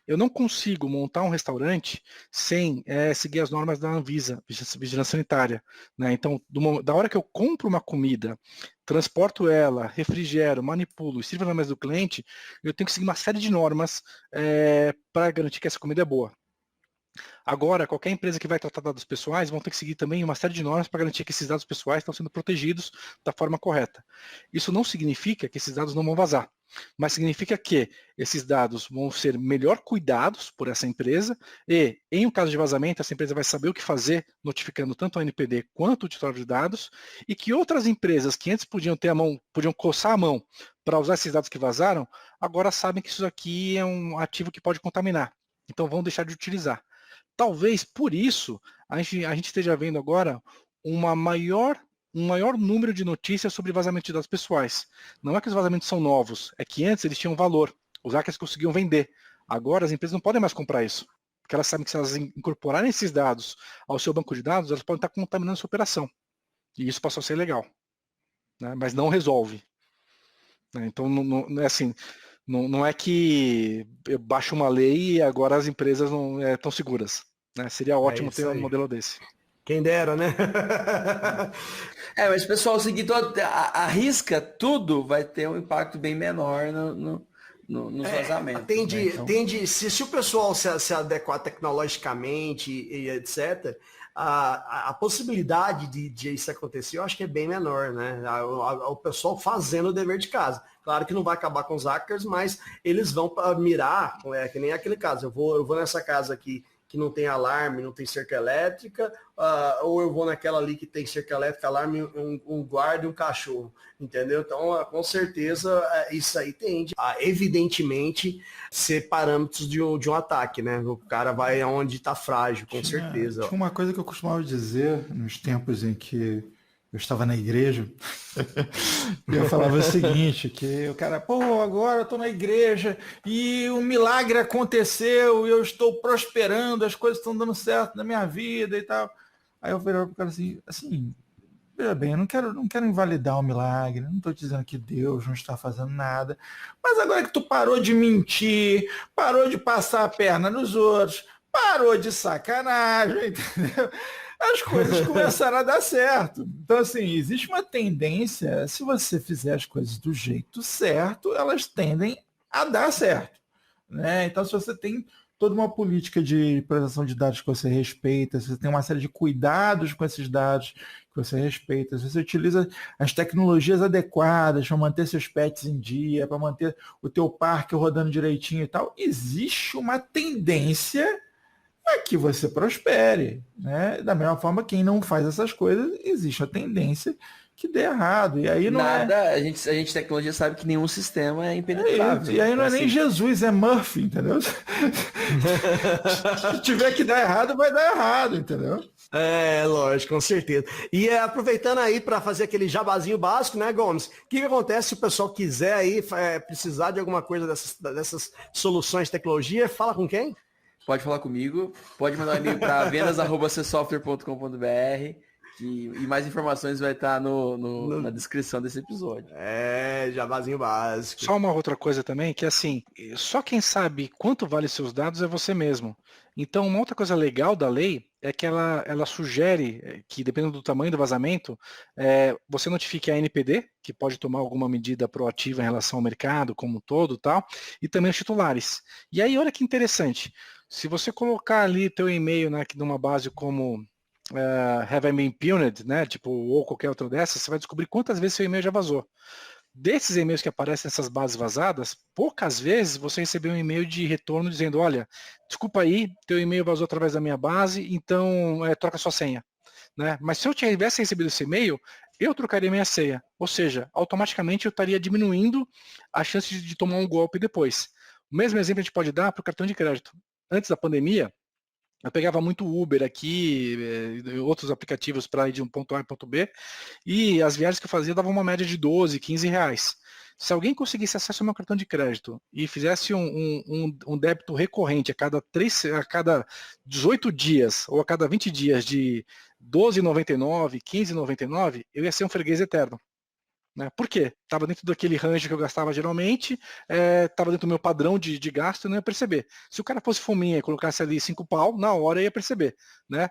S5: Eu não consigo montar um restaurante sem seguir as normas da Anvisa, Vigilância Sanitária. Né? Então, da hora que eu compro uma comida, transporto ela, refrigero, manipulo e sirvo na mesa do cliente, eu tenho que seguir uma série de normas para garantir que essa comida é boa. Agora, qualquer empresa que vai tratar dados pessoais vão ter que seguir também uma série de normas para garantir que esses dados pessoais estão sendo protegidos da forma correta. Isso não significa que esses dados não vão vazar, mas significa que esses dados vão ser melhor cuidados por essa empresa e, em um caso de vazamento, essa empresa vai saber o que fazer, notificando tanto o NPD quanto o titular de dados, e que outras empresas que antes podiam coçar a mão para usar esses dados que vazaram, agora sabem que isso aqui é um ativo que pode contaminar. Então vão deixar de utilizar. Talvez por isso a gente esteja vendo agora um maior número de notícias sobre vazamento de dados pessoais. Não é que os vazamentos são novos, é que antes eles tinham valor. Os hackers conseguiam vender. Agora as empresas não podem mais comprar isso. Porque elas sabem que se elas incorporarem esses dados ao seu banco de dados, elas podem estar contaminando sua operação. E isso passou a ser legal. Né? Mas não resolve. Né? Então não é assim... Não é que eu baixo uma lei e agora as empresas não estão seguras. Né? Seria ótimo ter um modelo desse.
S4: Quem dera, né?
S3: Mas o pessoal seguir arrisca tudo, vai ter um impacto bem menor nos vazamentos.
S4: Se o pessoal se adequar tecnologicamente e etc., a possibilidade de isso acontecer, eu acho que é bem menor, né? O pessoal fazendo o dever de casa. Claro que não vai acabar com os hackers, mas eles vão mirar, que nem aquele caso. Eu vou nessa casa aqui que não tem alarme, não tem cerca elétrica, ou eu vou naquela ali que tem cerca elétrica, alarme, um guarda e um cachorro, entendeu? Então, com certeza, isso aí tende a, evidentemente, ser parâmetros de um ataque, né? O cara vai aonde está frágil, com certeza.
S2: Tinha uma coisa que eu costumava dizer nos tempos em que eu estava na igreja, e eu falava o seguinte, que o cara, pô, agora eu tô na igreja e um milagre aconteceu, e eu estou prosperando, as coisas estão dando certo na minha vida e tal. Aí eu falei pro cara assim, veja bem, eu não quero invalidar o milagre, não estou dizendo que Deus não está fazendo nada, mas agora que tu parou de mentir, parou de passar a perna nos outros, parou de sacanagem, entendeu? As coisas começaram a dar certo. Então, assim, existe uma tendência, se você fizer as coisas do jeito certo, elas tendem a dar certo, né? Então, se você tem toda uma política de proteção de dados que você respeita, se você tem uma série de cuidados com esses dados que você respeita, se você utiliza as tecnologias adequadas para manter seus pets em dia, para manter o teu parque rodando direitinho e tal, existe uma tendência a que você prospere, né? Da mesma forma, quem não faz essas coisas, existe a tendência que dê errado. E aí não
S3: a gente tecnologia sabe que nenhum sistema é impenetrável.
S2: E aí não é nem
S3: assim.
S2: Jesus, é Murphy, entendeu? Se tiver que dar errado, vai dar errado, entendeu?
S4: É, lógico, com certeza. E aproveitando aí para fazer aquele jabazinho básico, né, Gomes? O que acontece se o pessoal quiser aí precisar de alguma coisa dessas soluções de tecnologia? Fala com quem?
S3: Pode falar comigo, pode mandar um e-mail para vendas@csoftware.com.br e mais informações vai estar na descrição desse episódio.
S4: É, jabazinho básico.
S5: Só uma outra coisa também, que assim, só quem sabe quanto vale seus dados é você mesmo. Então, uma outra coisa legal da lei é que ela sugere que, dependendo do tamanho do vazamento, você notifique a NPD, que pode tomar alguma medida proativa em relação ao mercado como um todo, tal, e também os titulares. E aí, olha que interessante, se você colocar ali teu e-mail, né, numa base como have I been impugned, né, tipo, ou qualquer outra dessas, você vai descobrir quantas vezes seu e-mail já vazou. Desses e-mails que aparecem nessas bases vazadas, poucas vezes você recebeu um e-mail de retorno dizendo, olha, desculpa aí, teu e-mail vazou através da minha base, então troca sua senha. Né? Mas se eu tivesse recebido esse e-mail, eu trocaria minha senha. Ou seja, automaticamente eu estaria diminuindo a chance de tomar um golpe depois. O mesmo exemplo a gente pode dar para o cartão de crédito. Antes da pandemia, eu pegava muito Uber aqui, outros aplicativos para ir de um ponto A e ponto B, e as viagens que eu fazia davam uma média de 12, 15 reais. Se alguém conseguisse acesso ao meu cartão de crédito e fizesse um débito recorrente a cada 18 dias ou a cada 20 dias de R$12,99, R$15,99, eu ia ser um freguês eterno. Né? Por quê? Estava dentro daquele range que eu gastava geralmente, estava dentro do meu padrão de gasto e não ia perceber. Se o cara fosse fominha e colocasse ali 5 pau, na hora eu ia perceber. Né?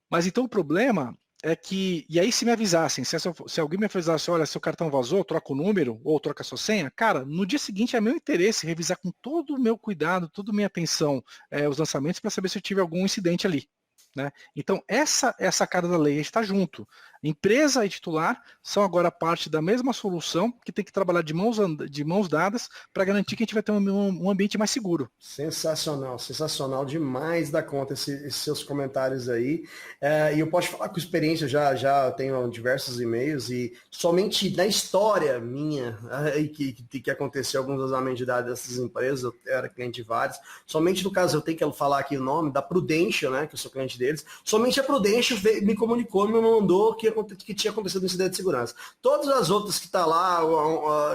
S5: Mas então o problema é que, e aí se me avisassem, se alguém me avisasse, olha, seu cartão vazou, troca o número ou troca a sua senha, cara, no dia seguinte é meu interesse revisar com todo o meu cuidado, toda a minha atenção os lançamentos para saber se eu tive algum incidente ali. Né? Então essa é a sacada da lei, a gente está junto. Empresa e titular são agora parte da mesma solução que tem que trabalhar de mãos dadas para garantir que a gente vai ter um ambiente mais seguro.
S4: Sensacional, sensacional demais da conta esses seus comentários aí. E eu posso falar com experiência, já tenho diversos e-mails e somente na história minha que aconteceu alguns vazamentos de dados dessas empresas, eu era cliente de vários, somente no caso eu tenho que falar aqui o nome da Prudential, né, que eu sou cliente deles, somente a Prudential me comunicou, me mandou que tinha acontecido um incidente de segurança. Todas as outras que tá lá,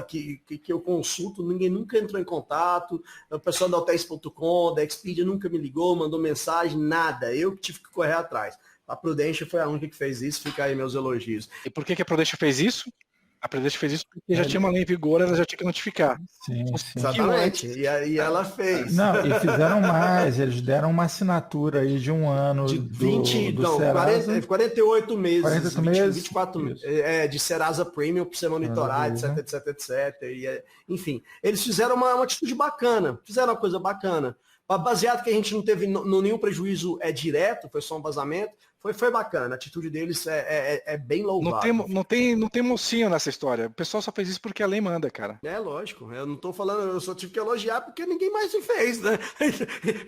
S4: que eu consulto, ninguém nunca entrou em contato, o pessoal da Hotéis.com, da Expedia nunca me ligou, mandou mensagem, nada. Eu que tive que correr atrás. A Prudential foi a única que fez isso, fica aí meus elogios.
S5: E por que a Prudential fez isso? A Prudential fez isso porque já tinha uma lei em vigor, ela já tinha que notificar.
S2: Sim.
S4: Exatamente. E ela fez.
S2: Não, e fizeram mais, eles deram uma assinatura aí de um ano
S4: de 20,
S2: do
S4: não,
S2: Serasa.
S4: 48 meses.
S2: 48 meses.
S4: 24 meses. De Serasa Premium para você monitorar, etc. Enfim, eles fizeram uma atitude bacana, fizeram uma coisa bacana. Baseado que a gente não teve nenhum prejuízo direto, foi só um vazamento, foi bacana. A atitude deles é bem louvável.
S5: Não tem mocinho nessa história. O pessoal só fez isso porque a lei manda, cara.
S4: É lógico. Eu não tô falando, eu só tive que elogiar porque ninguém mais fez, né?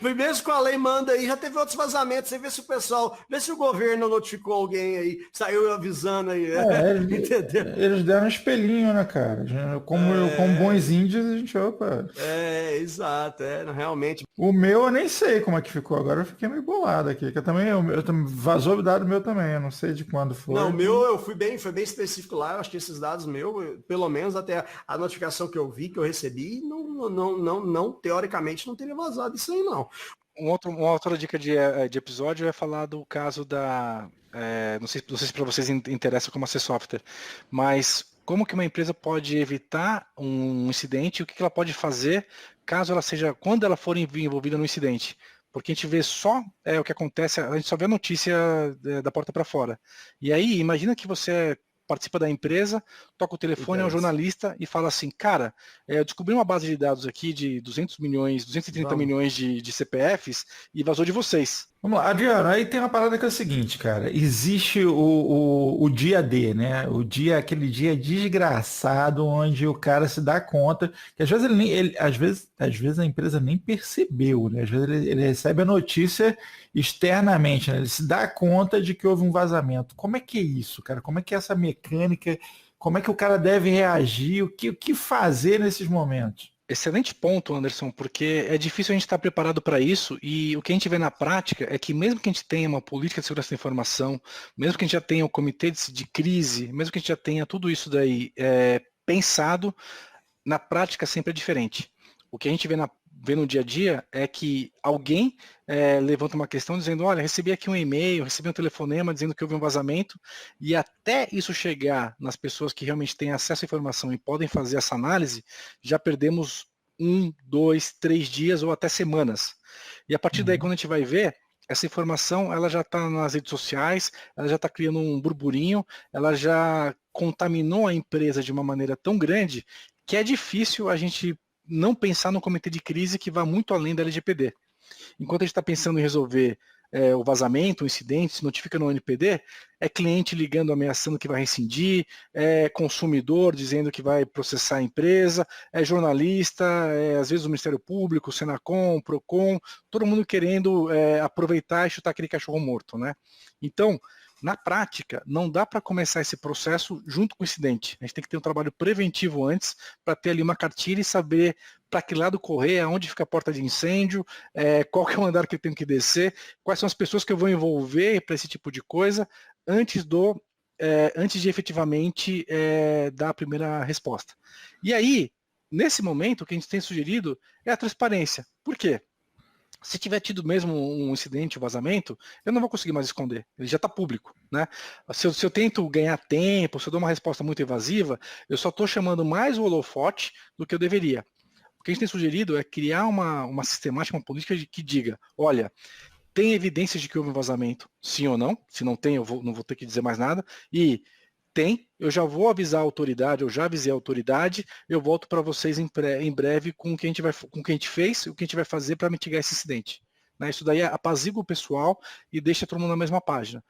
S4: Mesmo com a lei manda aí, já teve outros vazamentos. Você vê se o pessoal, vê se o governo notificou alguém aí, saiu avisando aí. Entendeu?
S2: Eles deram um espelhinho, né, cara? Como bons índios, a gente, opa.
S4: Exato, realmente.
S2: O meu eu nem sei como é que ficou agora, eu fiquei meio bolado aqui, que eu também vazou vazou o dado meu também, eu não sei de quando foi.
S4: Não, o meu foi bem específico lá, eu acho que esses dados meus, pelo menos até a notificação que eu vi, que eu recebi, não teoricamente não teria vazado isso aí, não.
S5: Uma outra dica de episódio é falar do caso da... não sei se para vocês interessa como ser software, mas como que uma empresa pode evitar um incidente, o que ela pode fazer quando ela for envolvida no incidente. Porque a gente vê só o que acontece, a gente só vê a notícia da porta para fora. E aí, imagina que você participa da empresa, toca o telefone, é um jornalista e fala assim, cara, eu descobri uma base de dados aqui de 230 milhões de CPFs e vazou de vocês.
S2: Vamos lá, Adriano, aí tem uma parada que é o seguinte, cara, existe o dia D, né? Aquele dia desgraçado onde o cara se dá conta, que às vezes às vezes a empresa nem percebeu, né? Às vezes ele recebe a notícia externamente, né? Ele se dá conta de que houve um vazamento. Como é que é isso, cara? Como é que é essa mecânica? Como é que o cara deve reagir? O que fazer nesses momentos?
S5: Excelente ponto, Anderson, porque é difícil a gente estar preparado para isso e o que a gente vê na prática é que mesmo que a gente tenha uma política de segurança da informação, mesmo que a gente já tenha o comitê de crise, mesmo que a gente já tenha tudo isso daí pensado, na prática sempre é diferente. O que a gente vê no dia a dia é que alguém levanta uma questão dizendo, olha, recebi aqui um e-mail, recebi um telefonema dizendo que houve um vazamento, e até isso chegar nas pessoas que realmente têm acesso à informação e podem fazer essa análise, já perdemos 1, 2, 3 dias ou até semanas. E a partir daí, quando a gente vai ver, essa informação ela já está nas redes sociais, ela já está criando um burburinho, ela já contaminou a empresa de uma maneira tão grande que é difícil a gente não pensar no comitê de crise que vai muito além da LGPD. Enquanto a gente está pensando em resolver o vazamento, o incidente, se notifica no NPD, é cliente ligando, ameaçando que vai rescindir, é consumidor dizendo que vai processar a empresa, é jornalista, às vezes o Ministério Público, o Senacom, o Procon, todo mundo querendo aproveitar e chutar aquele cachorro morto, né? Então, na prática, não dá para começar esse processo junto com o incidente. A gente tem que ter um trabalho preventivo antes para ter ali uma cartilha e saber para que lado correr, aonde fica a porta de incêndio, qual que é o andar que eu tenho que descer, quais são as pessoas que eu vou envolver para esse tipo de coisa, antes de efetivamente dar a primeira resposta. E aí, nesse momento, o que a gente tem sugerido é a transparência. Por quê? Se tiver tido mesmo um incidente, um vazamento, eu não vou conseguir mais esconder. Ele já está público, né? Se eu tento ganhar tempo, se eu dou uma resposta muito evasiva, eu só estou chamando mais o holofote do que eu deveria. O que a gente tem sugerido é criar uma sistemática, uma política que diga, olha, tem evidências de que houve um vazamento, sim ou não? Se não tem, não vou ter que dizer mais nada. E tem, eu já vou avisar a autoridade, eu já avisei a autoridade, eu volto para vocês em breve com o que a gente fez e o que a gente vai fazer para mitigar esse incidente. Né? Isso daí apazigua o pessoal e deixa todo mundo na mesma página.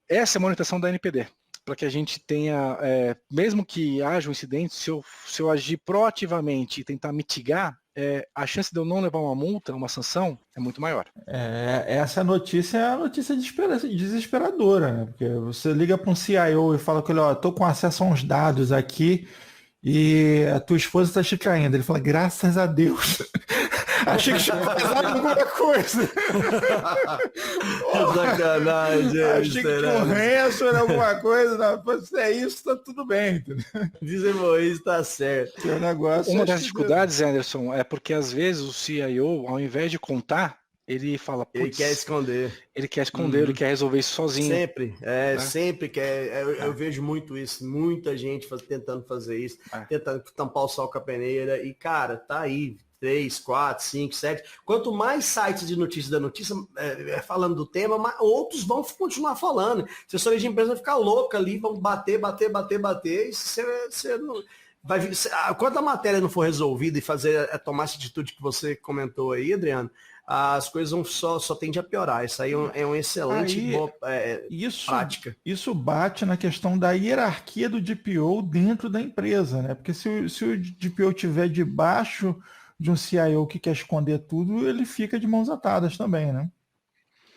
S5: Essa é a monitoração da NPD, para que a gente tenha, mesmo que haja um incidente, se eu agir proativamente e tentar mitigar, a chance de eu não levar uma multa, uma sanção, é muito maior.
S2: Essa notícia é a notícia desesperadora, né? Porque você liga para um CIO e fala que, olha, tô com acesso a uns dados aqui e a tua esposa está te traindo. Ele fala, graças a Deus. Achei que tinha vazado alguma coisa.
S4: Sacanagem.
S2: Achei que tinha um ranço, alguma coisa. Não, se é isso, tá tudo bem.
S4: Dizemos isso, tá certo.
S5: Uma das dificuldades, Anderson, é porque às vezes o CIO, ao invés de contar, ele fala,
S4: ele quer esconder.
S5: Ele quer esconder, ele quer resolver isso sozinho.
S4: Sempre, sempre quer. Eu vejo muito isso, muita gente tentando fazer isso, tentando tampar o sol com a peneira. E, cara, tá aí. 3, 4, 5, 7. Quanto mais sites de notícia da notícia falando do tema, outros vão continuar falando. Assessoria de empresa vai ficar louca ali, vão bater. E você não vai. Quando a matéria não for resolvida e tomar essa atitude que você comentou aí, Adriano, as coisas só tendem a piorar. Isso aí é uma excelente prática.
S2: Isso bate na questão da hierarquia do DPO dentro da empresa, né? Porque se o DPO estiver debaixo de um CIO que quer esconder tudo, ele fica de mãos atadas também, né?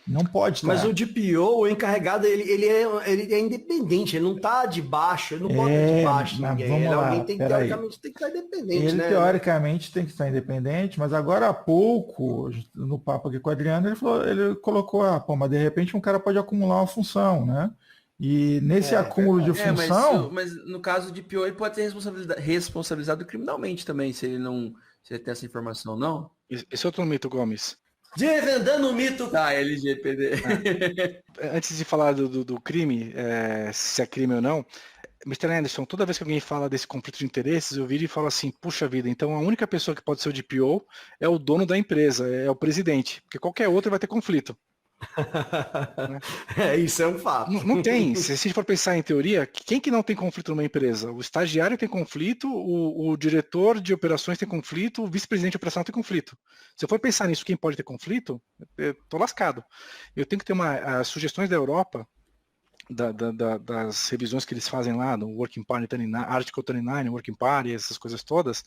S2: Não pode estar.
S4: Mas o DPO, o encarregado, ele é independente, ele não está debaixo, ele não pode estar debaixo de
S2: mas
S4: ninguém.
S2: vamos lá,
S4: Alguém tem,
S2: peraí.
S4: teoricamente, tem que estar independente,
S2: Ele,
S4: né?
S2: teoricamente, tem que estar independente, mas agora há pouco, no papo aqui com o Adriano, ele colocou, mas de repente um cara pode acumular uma função, né? E nesse acúmulo de função...
S3: Mas no caso de DPO, ele pode ser responsabilizado criminalmente também, se ele tem essa informação, não?
S5: Esse é outro mito, Gomes.
S4: Desvendando o mito.
S3: Tá, LGPD.
S5: Antes de falar do crime, se é crime ou não, Mr. Anderson, toda vez que alguém fala desse conflito de interesses, eu viro e falo assim, puxa vida, então a única pessoa que pode ser o DPO é o dono da empresa, é o presidente, porque qualquer outro vai ter conflito.
S4: Isso é um fato.
S5: Não tem. Se a gente for pensar em teoria, quem que não tem conflito numa empresa? O estagiário tem conflito, o diretor de operações tem conflito, o vice-presidente de operação tem conflito. Se eu for pensar nisso, quem pode ter conflito, eu tô lascado. Eu tenho que ter as sugestões da Europa, das revisões que eles fazem lá, no Working Party, Article 39, Working Party, essas coisas todas,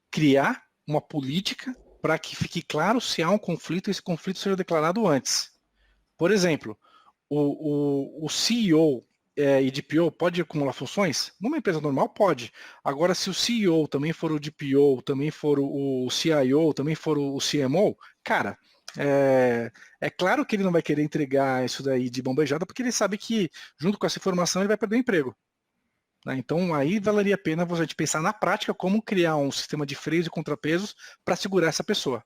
S5: criar uma política para que fique claro se há um conflito e esse conflito seja declarado antes. Por exemplo, o CEO e DPO pode acumular funções? Numa empresa normal pode. Agora, se o CEO também for o DPO, também for o CIO, também for o CMO, cara, é claro que ele não vai querer entregar isso daí de bombejada, porque ele sabe que, junto com essa informação, ele vai perder o emprego. Então aí valeria a pena você pensar na prática como criar um sistema de freios e contrapesos para segurar essa pessoa.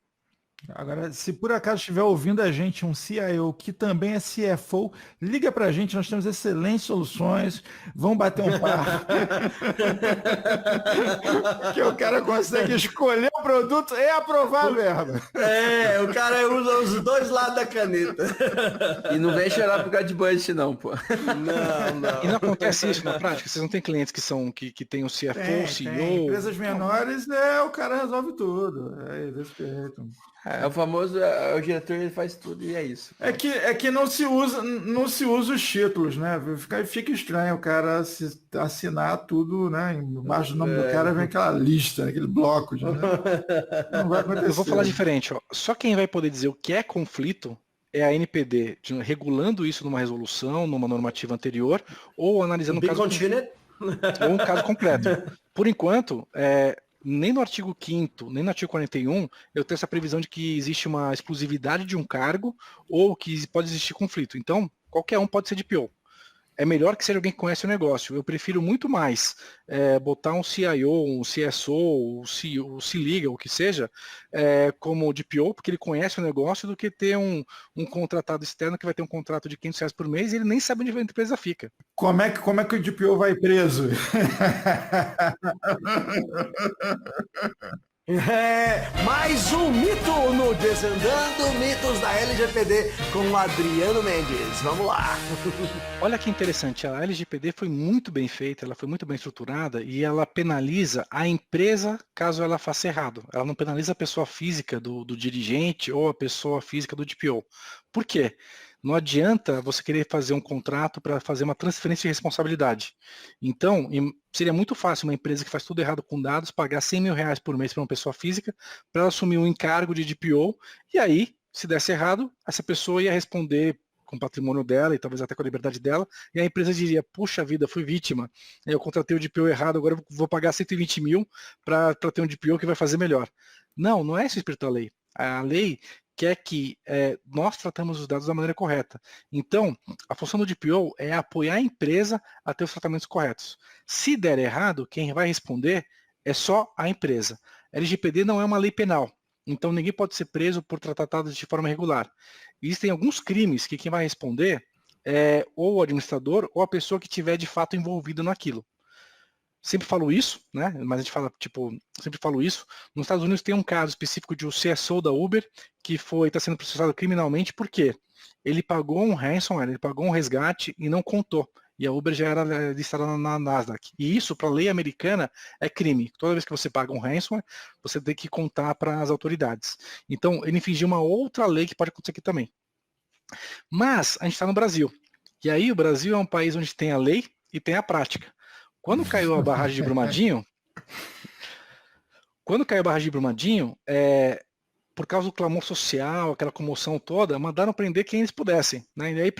S2: Agora, se por acaso estiver ouvindo a gente um CIO que também é CFO, liga pra gente, nós temos excelentes soluções, vamos bater um papo. Que o cara consegue escolher o produto e aprovar a verba.
S4: O cara usa os dois lados da caneta.
S3: E não vem chorar por causa de budget, não, pô.
S5: Não. E não acontece isso na prática? Vocês não têm clientes que tem o CFO, o CEO?
S2: Tem. Empresas menores, o cara resolve tudo. É desse jeito.
S3: É o famoso, o diretor ele faz tudo e é isso.
S2: É que não se usa os títulos, né? Fica estranho o cara assinar tudo, né? Embaixo do nome do cara vem aquela lista, aquele bloco. Né? Não vai acontecer.
S5: Eu vou falar diferente. Só quem vai poder dizer o que é conflito é a NPD, regulando isso numa resolução, numa normativa anterior, ou analisando um caso concreto. Por enquanto, nem no artigo 5º, nem no artigo 41, eu tenho essa previsão de que existe uma exclusividade de um cargo ou que pode existir conflito. Então, qualquer um pode ser DPO. É melhor que seja alguém que conhece o negócio. Eu prefiro muito mais botar um CIO, um CSO, o C-Liga, o que seja, como DPO, porque ele conhece o negócio, do que ter um contratado externo que vai ter um contrato de R$500 por mês e ele nem sabe onde a empresa fica.
S2: Como é que o DPO vai preso?
S4: Mais um mito no Desvendando Mitos da LGPD com o Adriano Mendes. Vamos lá.
S5: Olha que interessante, a LGPD foi muito bem feita, ela foi muito bem estruturada e ela penaliza a empresa caso ela faça errado. Ela não penaliza a pessoa física do dirigente ou a pessoa física do DPO. Por quê? Não adianta você querer fazer um contrato para fazer uma transferência de responsabilidade. Então, seria muito fácil uma empresa que faz tudo errado com dados pagar R$100 mil por mês para uma pessoa física para ela assumir um encargo de DPO e aí, se desse errado, essa pessoa ia responder com o patrimônio dela e talvez até com a liberdade dela, e a empresa diria, puxa vida, fui vítima, eu contratei o DPO errado, agora eu vou pagar 120 mil para ter um DPO que vai fazer melhor. Não é esse o espírito da lei. A lei quer que nós tratamos os dados da maneira correta. Então, a função do DPO é apoiar a empresa a ter os tratamentos corretos. Se der errado, quem vai responder é só a empresa. A LGPD não é uma lei penal, então ninguém pode ser preso por tratar dados de forma irregular. Existem alguns crimes que quem vai responder é ou o administrador ou a pessoa que estiver de fato envolvida naquilo. Sempre falo isso, né? Mas a gente fala, sempre falo isso. Nos Estados Unidos tem um caso específico de um CSO da Uber que está sendo processado criminalmente porque ele pagou um ransomware, ele pagou um resgate e não contou. E a Uber já era listada na Nasdaq. E isso, para a lei americana, é crime. Toda vez que você paga um ransomware, você tem que contar para as autoridades. Então, ele infringiu uma outra lei que pode acontecer aqui também. Mas a gente está no Brasil. E aí o Brasil é um país onde tem a lei e tem a prática. Quando caiu a barragem de Brumadinho, por causa do clamor social, aquela comoção toda, mandaram prender quem eles pudessem, né? E aí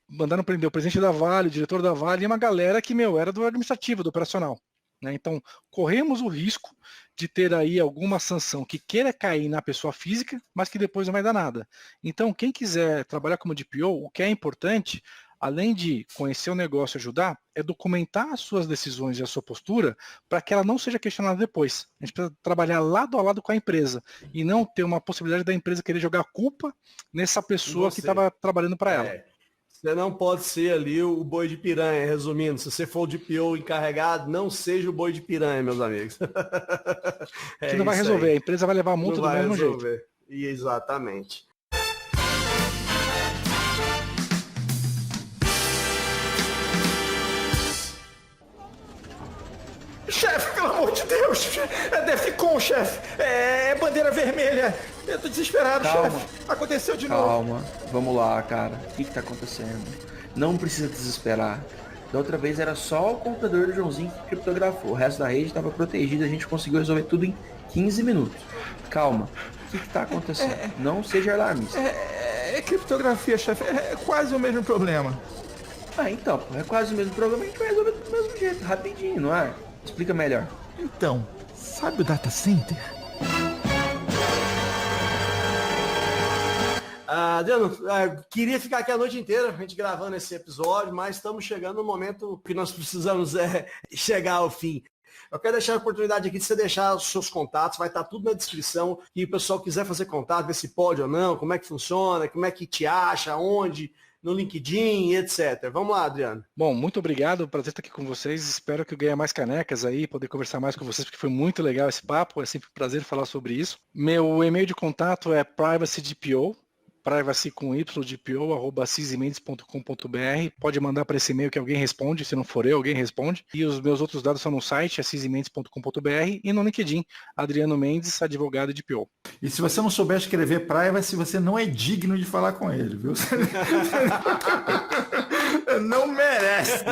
S5: mandaram prender o presidente da Vale, o diretor da Vale e uma galera que, era do administrativo, do operacional. Né? Então, corremos o risco de ter aí alguma sanção que queira cair na pessoa física, mas que depois não vai dar nada. Então, quem quiser trabalhar como DPO, o que é importante, além de conhecer o negócio e ajudar, é documentar as suas decisões e a sua postura para que ela não seja questionada depois. A gente precisa trabalhar lado a lado com a empresa e não ter uma possibilidade da empresa querer jogar a culpa nessa pessoa que estava trabalhando para ela.
S4: Você não pode ser ali o boi de piranha, resumindo. Se você for o DPO encarregado, não seja o boi de piranha, meus amigos.
S5: Que não vai resolver, a empresa vai levar a multa do mesmo jeito.
S4: Exatamente.
S2: Chefe, pelo amor de Deus! É Defcon, chefe! É bandeira vermelha! Eu tô desesperado, chefe! Aconteceu de novo!
S3: Calma, vamos lá, cara. O que tá acontecendo? Não precisa desesperar. Da outra vez era só o computador do Joãozinho que criptografou. O resto da rede estava protegido, a gente conseguiu resolver tudo em 15 minutos. Calma, o que tá acontecendo? Não seja alarmista.
S2: É criptografia, chefe. É quase o mesmo problema.
S3: Então, é quase o mesmo problema, a gente vai resolver do mesmo jeito, rapidinho, não é? Explica melhor.
S2: Então, sabe o data center?
S4: Adriano, queria ficar aqui a noite inteira, a gente gravando esse episódio, mas estamos chegando no momento que nós precisamos chegar ao fim. Eu quero deixar a oportunidade aqui de você deixar os seus contatos, vai estar tudo na descrição, e o pessoal quiser fazer contato, ver se pode ou não, como é que funciona, como é que te acha, onde, no LinkedIn, etc. Vamos lá, Adriano.
S5: Bom, muito obrigado, prazer estar aqui com vocês, espero que eu ganhe mais canecas aí, poder conversar mais com vocês, porque foi muito legal esse papo, é sempre um prazer falar sobre isso. Meu e-mail de contato é privacydpo, privacy com @cisemendes.com.br. Pode mandar para esse e-mail que alguém responde, se não for eu, alguém responde. E os meus outros dados são no site, cisemendes.com.br, e no LinkedIn, Adriano Mendes, advogado de DPO.
S2: E se você não souber escrever privacy, você não é digno de falar com ele, viu? Não merece.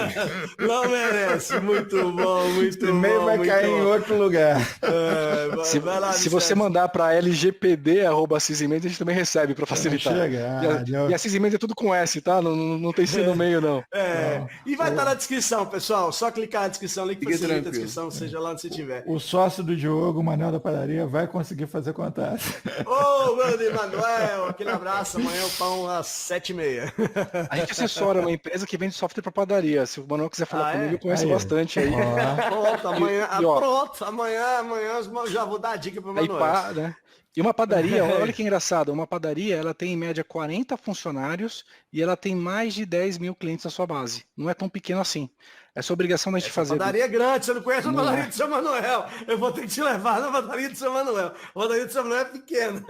S4: Não merece. Muito bom, muito bom.
S2: O e-mail vai cair em outro lugar.
S5: Se você mandar para lgpd@cisemendes, a gente também recebe para facilitar. E a Cisemendes é tudo com S, tá? Não tem C no meio, não.
S4: E vai estar na descrição, pessoal. Só clicar na descrição, link facilita a descrição, seja lá onde você estiver.
S2: O sócio do Diogo, o Manel da Padaria, vai conseguir fazer contato.
S4: Ô, meu Deus, Manuel, aquele abraço. Amanhã o pão às 7h30.
S5: A gente assessora uma empresa que vende software para padaria. Se o Manuel quiser falar comigo, eu conheço bastante aí.
S4: Pronto, amanhã eu já vou dar a dica pro Manuel.
S5: Né? E uma padaria, olha que engraçado, uma padaria, ela tem em média 40 funcionários e ela tem mais de 10 mil clientes na sua base. Não é tão pequeno assim. É sua obrigação da gente fazer.
S4: Padaria é grande, você não conhece a padaria do Seu Manuel. Eu vou ter que te levar na padaria do Seu Manuel. A padaria do Seu Manuel é pequena.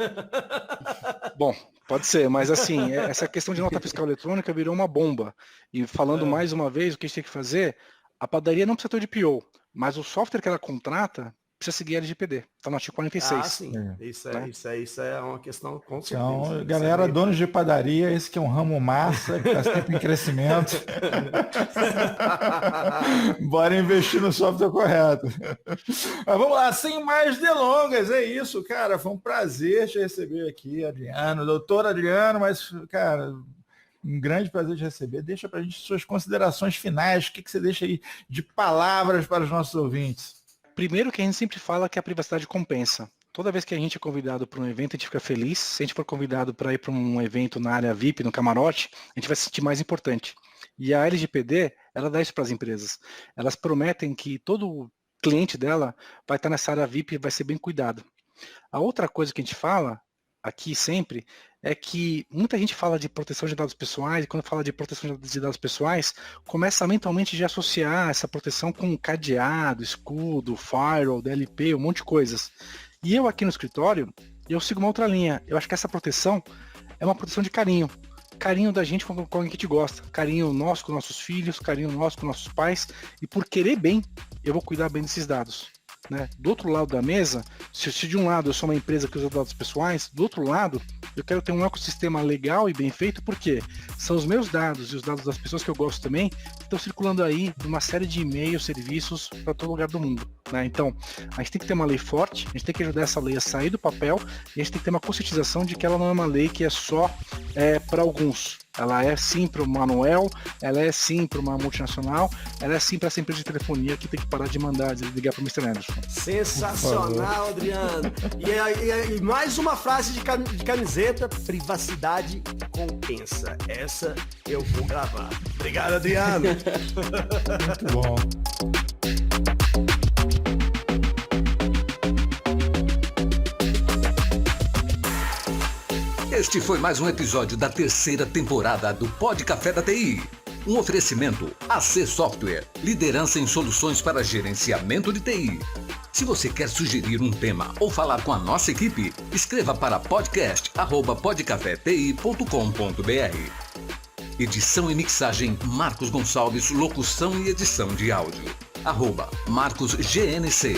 S5: Bom, pode ser, mas assim, essa questão de nota fiscal eletrônica virou uma bomba. E falando mais uma vez, o que a gente tem que fazer, a padaria não precisa ter de DPO, mas o software que ela contrata precisa seguir a LGPD. Está no artigo 46.
S4: Sim. Isso é uma questão com certeza.
S2: Então, galera, donos de padaria, esse que é um ramo massa, que está sempre em crescimento. Bora investir no software correto. Mas vamos lá, sem mais delongas, é isso, cara. Foi um prazer te receber aqui, Adriano, doutor Adriano, mas, cara, um grande prazer te receber. Deixa pra gente suas considerações finais, o que você deixa aí de palavras para os nossos ouvintes?
S5: Primeiro que a gente sempre fala que a privacidade compensa. Toda vez que a gente é convidado para um evento, a gente fica feliz. Se a gente for convidado para ir para um evento na área VIP, no camarote, a gente vai se sentir mais importante. E a LGPD, ela dá isso para as empresas. Elas prometem que todo cliente dela vai estar nessa área VIP e vai ser bem cuidado. A outra coisa que a gente fala aqui sempre é que muita gente fala de proteção de dados pessoais, e quando fala de proteção de dados pessoais, começa mentalmente a associar essa proteção com cadeado, escudo, firewall, DLP, um monte de coisas. E eu aqui no escritório, eu sigo uma outra linha. Eu acho que essa proteção é uma proteção de carinho. Carinho da gente com alguém que te gosta. Carinho nosso com nossos filhos, carinho nosso com nossos pais. E por querer bem, eu vou cuidar bem desses dados. Né? Do outro lado da mesa, se de um lado eu sou uma empresa que usa dados pessoais, do outro lado eu quero ter um ecossistema legal e bem feito, porque são os meus dados e os dados das pessoas que eu gosto também que estão circulando aí numa série de e-mails, serviços para todo lugar do mundo, né? Então, a gente tem que ter uma lei forte, a gente tem que ajudar essa lei a sair do papel e a gente tem que ter uma conscientização de que ela não é uma lei que é só para alguns. Ela é sim para o Manuel, ela é sim para uma multinacional, ela é sim para essa empresa de telefonia que tem que parar de mandar, de ligar para o Mr. Anderson.
S4: Sensacional, Adriano. E mais uma frase de camiseta: privacidade compensa. Essa eu vou gravar. Obrigado, Adriano.
S2: Muito bom.
S8: Este foi mais um episódio da 3ª temporada do Pod Café da TI. Um oferecimento AC Software, liderança em soluções para gerenciamento de TI. Se você quer sugerir um tema ou falar com a nossa equipe, escreva para podcast@podcafeti.com.br. Edição e mixagem Marcos Gonçalves, locução e edição de áudio. @MarcosGNC.